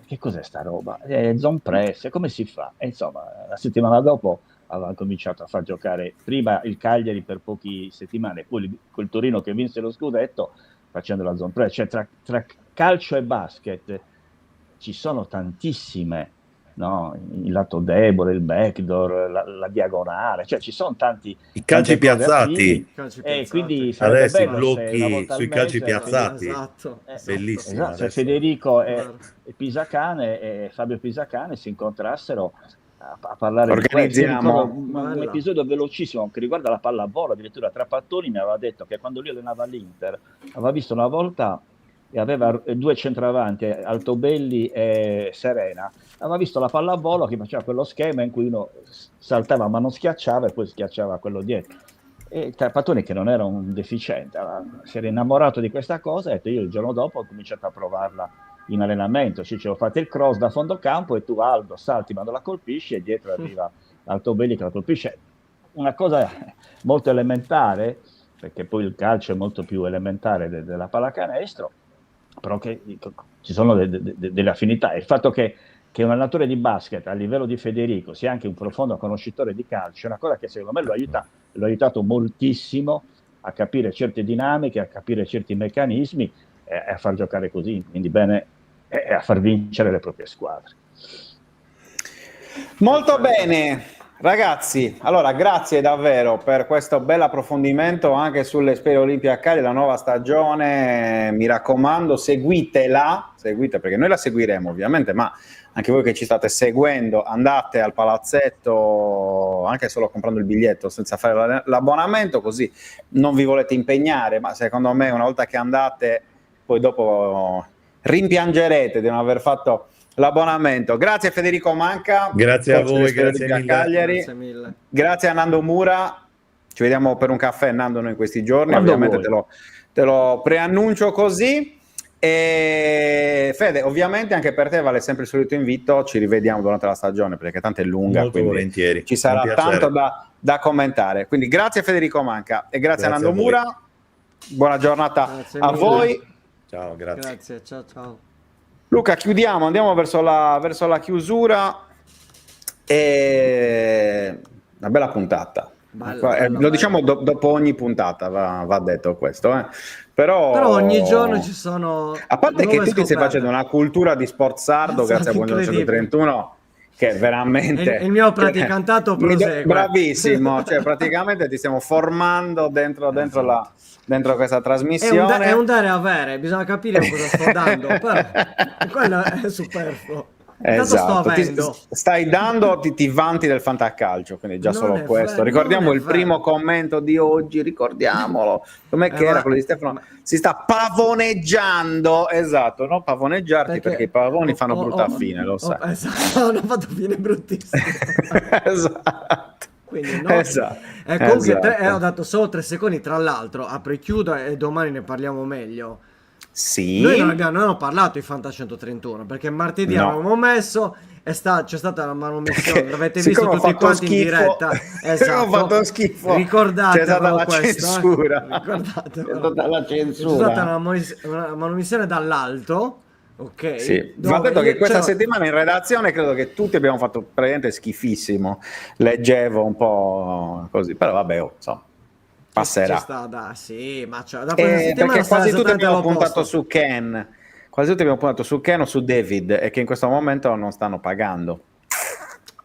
che cos'è sta roba? Zone press, come si fa? E insomma, la settimana dopo aveva cominciato a far giocare prima il Cagliari per poche settimane, poi col Torino che vinse lo scudetto facendo la zone press. Cioè tra calcio e basket ci sono tantissime, no? Il lato debole, il backdoor, la diagonale, cioè ci sono tanti I calci tante cose piazzati. affini. Calci E piazzati. quindi sarebbe Adesso i bello se blocchi una volta al sui calci mese piazzati. Esatto. Bellissimo. Esatto, se adesso. Federico e Guarda. Pisacane e Fabio Pisacane si incontrassero a parlare di questo. Io Organizziamo. ricordo un Bella. episodio velocissimo che riguarda la pallavolo, addirittura Trapattoni mi aveva detto che quando lui allenava l'Inter aveva visto una volta e aveva due centravanti, Altobelli e Serena, aveva visto la pallavolo che faceva quello schema in cui uno saltava ma non schiacciava e poi schiacciava quello dietro. E Trapattoni, che non era un deficiente, si era innamorato di questa cosa e ha detto, io il giorno dopo ho cominciato a provarla in allenamento, cioè fate il cross da fondo campo e tu Aldo salti ma non la colpisci e dietro arriva Altobelli che la colpisce. Una cosa molto elementare, perché poi il calcio è molto più elementare della pallacanestro, però che ci sono delle affinità. Il fatto che un allenatore di basket a livello di Federico sia anche un profondo conoscitore di calcio è una cosa che secondo me l'ha aiutato moltissimo a capire certe dinamiche, a capire certi meccanismi e a far giocare così, quindi bene, e a far vincere le proprie squadre. Molto bene, ragazzi. Allora, grazie davvero per questo bel approfondimento anche sulle Spere Olimpia Cagliari, la nuova stagione. Mi raccomando, seguite perché noi la seguiremo ovviamente, ma anche voi che ci state seguendo, andate al palazzetto anche solo comprando il biglietto senza fare l'abbonamento, così non vi volete impegnare, ma secondo me una volta che andate poi dopo rimpiangerete di non aver fatto l'abbonamento. Grazie Federico Manca, Grazie a coach voi, delle Spere grazie Olimpia mille. Cagliari. Grazie mille. Grazie a Nando Mura, ci vediamo per un caffè Nando noi in questi giorni, Quando ovviamente vuoi. te lo preannuncio così. E Fede, ovviamente anche per te vale sempre il solito invito, ci rivediamo durante la stagione perché tanto è lunga, Molto quindi volentieri. ci sarà Un piacere. tanto da commentare. Quindi grazie Federico Manca e grazie a Grazie Nando a voi. Mura, buona giornata Grazie a mille. voi. Ciao, grazie. Grazie, ciao. Luca, chiudiamo, andiamo verso la chiusura e una bella puntata. Lo diciamo dopo ogni puntata, va detto questo. Però ogni giorno ci sono. A parte che nuove tu ti stai scoperte. facendo una cultura di sport sardo, Esatto, grazie a Buongiorno incredibile. 131, che è veramente. E il mio praticantato prosegue. Bravissimo, cioè praticamente ti stiamo formando dentro questa trasmissione. È un dare e avere, bisogna capire cosa sto dando, però quello è superfluo. Intanto sto Esatto, avendo. stai dando, ti vanti del fantacalcio, quindi già Non solo è questo. vero, Ricordiamo non è il primo vero. commento di oggi, ricordiamolo. Com'è che era quello di Stefano? Si sta pavoneggiando, esatto, non pavoneggiarti perché i pavoni fanno brutta fine, lo sai. Esatto, hanno fatto fine bruttissima. Esatto. Quindi no. Esatto. Comunque Esatto. ho dato solo 3 secondi, tra l'altro, apro e chiudo e domani ne parliamo meglio. Sì. Noi non abbiamo parlato di Fanta 131 perché martedì No. avevamo messo c'è stata la manomissione, l'avete visto Siccome ho tutti fatto quanti in schifo, diretta. siccome ho fatto schifo, Ricordate c'è stata la questo, censura. Ricordate, C'è stata la c'è censura. stata una manomissione dall'alto, ok? Sì, Dove va detto che io- questa cioè, settimana in redazione credo che tutti abbiamo fatto praticamente schifissimo. Leggevo un po' così, però vabbè, insomma, passerà. ci sta, sì, ma da questa settimana Perché sarà quasi tutti esattamente abbiamo puntato l'opposto. su Ken, quasi tutti abbiamo puntato su Ken o su David e che in questo momento non stanno pagando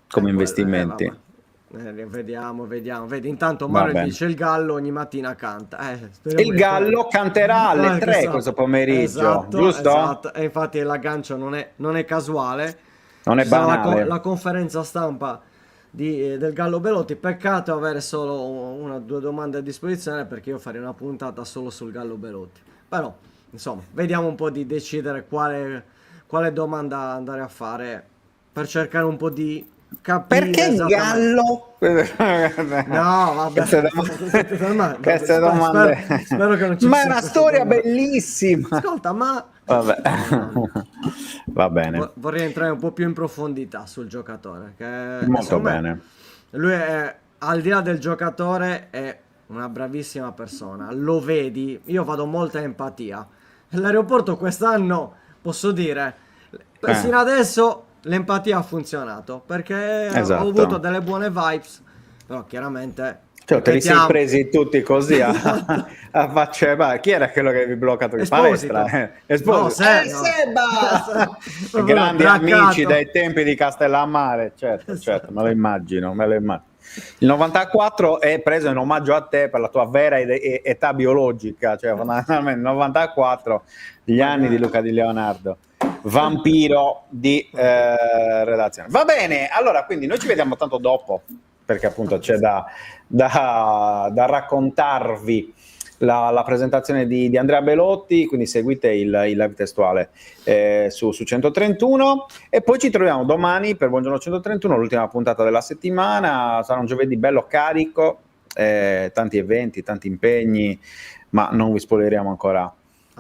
come investimenti. Vediamo. Vedi, intanto Va Manuel bene. dice il gallo ogni mattina canta. Speriamo Il di Gallo canterà alle 3 questo pomeriggio, esatto, giusto? esatto. E infatti l'aggancio non è casuale. Non è Ci sarà banale. la conferenza stampa del Gallo Belotti. Peccato avere solo una o due domande a disposizione, perché io farei una puntata solo sul Gallo Belotti. Però, insomma, vediamo un po' di decidere quale domanda andare a fare per cercare un po' di capire Perché il esattamente. Gallo? No, vabbè. Queste domande. Spero che non ci Ma è sia una questa storia domanda. bellissima. Ascolta, ma Vabbè. Va bene. vorrei entrare un po' più in profondità sul giocatore. Che Molto secondo me bene. lui è, al di là del giocatore, è una bravissima persona. Lo vedi, io vado molta empatia. L'aeroporto quest'anno, posso dire, sino adesso l'empatia ha funzionato, perché Esatto. ho avuto delle buone vibes, però chiaramente Cioè, te li sei ripetiamo. presi tutti così a faccia. Ma chi era quello che avevi bloccato in Esposito. palestra? Esposito. No, Seba! Proprio Grandi braccato. amici dai tempi di Castellammare, certo, Esatto. me lo immagino. Il 94 è preso in omaggio a te per la tua vera età biologica, cioè fondamentalmente il 94, gli anni di Luca Di Leonardo, vampiro di redazione. Va bene, allora quindi noi ci vediamo tanto dopo, perché appunto c'è da raccontarvi la presentazione di Andrea Belotti, quindi seguite il live testuale su 131 e poi ci troviamo domani per Buongiorno 131, l'ultima puntata della settimana. Sarà un giovedì bello carico, tanti eventi, tanti impegni, ma non vi spoileriamo ancora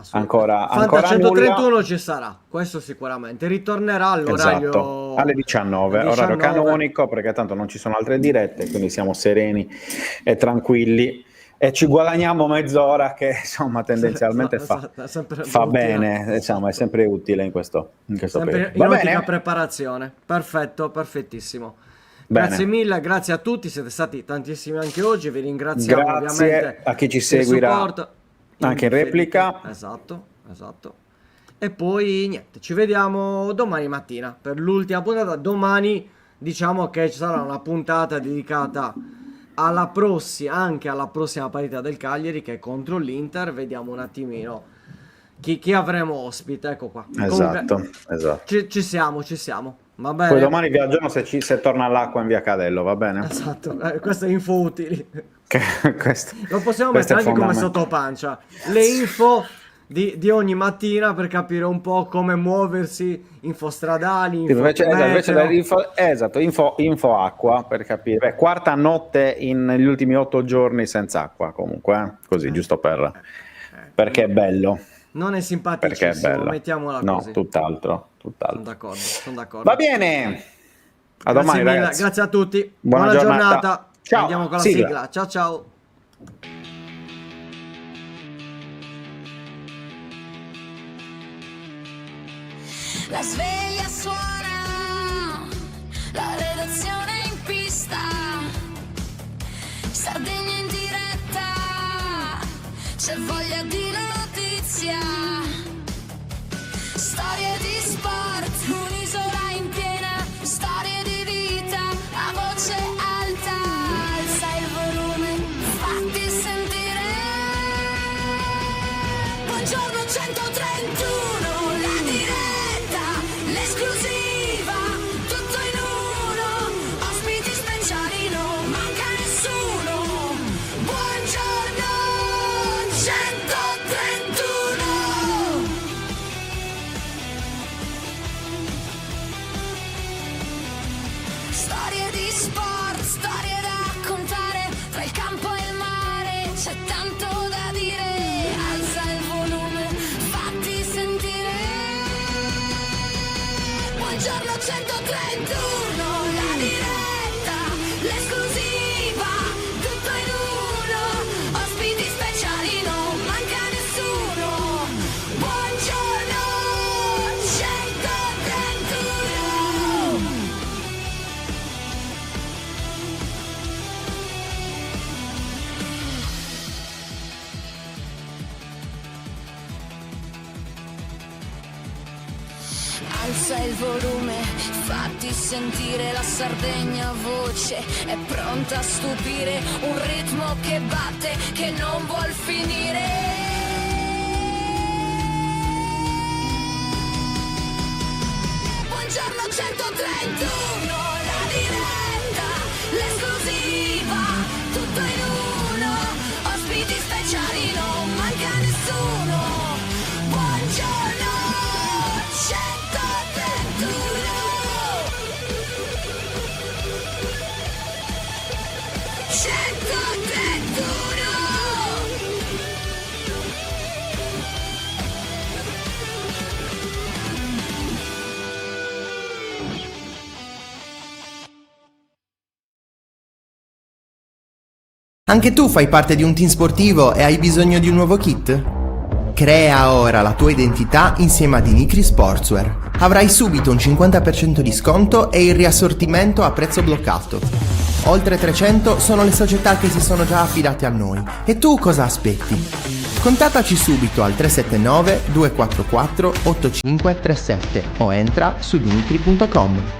Fanta 131 nulla. ci sarà, questo sicuramente. Ritornerà all'orario Esatto, alle 19, orario canonico, perché tanto non ci sono altre dirette, quindi siamo sereni e tranquilli e ci guadagniamo mezz'ora che insomma tendenzialmente Esatto, sempre fa utile. bene, insomma è sempre utile in questo Sempre periodo. in Va ottica bene? preparazione. Perfetto, perfettissimo. Bene. Grazie mille, grazie a tutti, siete stati tantissimi anche oggi, vi ringraziamo Grazie ovviamente a chi ci del seguirà supporto. anche in replica. Esatto. E poi niente, ci vediamo domani mattina per l'ultima puntata. Domani diciamo che ci sarà una puntata dedicata anche alla prossima partita del Cagliari, che è contro l'Inter. Vediamo un attimino chi avremo ospite, ecco qua. Esatto, Comunque, esatto. ci siamo. Va bene. Poi domani vi aggiorno se torna all'acqua in via Cadello, va bene? Esatto, queste info utili. Questo- Lo possiamo questo mettere è anche come fondamentale. sottopancia. Le info di ogni mattina per capire un po' come muoversi, info stradali, info Invece meteo. info acqua per capire. Beh, quarta notte negli ultimi 8 giorni senza acqua, comunque, così giusto perché è bello. Non è Perché è simpaticissimo, bello. mettiamola No, così. tutt'altro. Sono d'accordo. Va bene. A Grazie domani, mille, ragazzi. grazie a tutti. Buona giornata. Ciao. Andiamo con la Sigla. sigla. Ciao. La sveglia suona, la redazione in pista. 131, la diretta, l'esclusiva, tutto in uno, ospiti speciali, non manca nessuno. Buongiorno 131. Alza il volume, fatti sentire la Sardegna voce, è pronta a stupire, un ritmo che batte, che non vuol finire. Buongiorno 131, la diretta, l'esclusiva, tutto in uno, ospiti speciali, non manca nessuno. Buongiorno 131. 131. Anche tu fai parte di un team sportivo e hai bisogno di un nuovo kit? Crea ora la tua identità insieme a Dinicri Sportswear. Avrai subito un 50% di sconto e il riassortimento a prezzo bloccato. Oltre 300 sono le società che si sono già affidate a noi. E tu cosa aspetti? Contattaci subito al 379 244 8537 o entra su dinicri.com.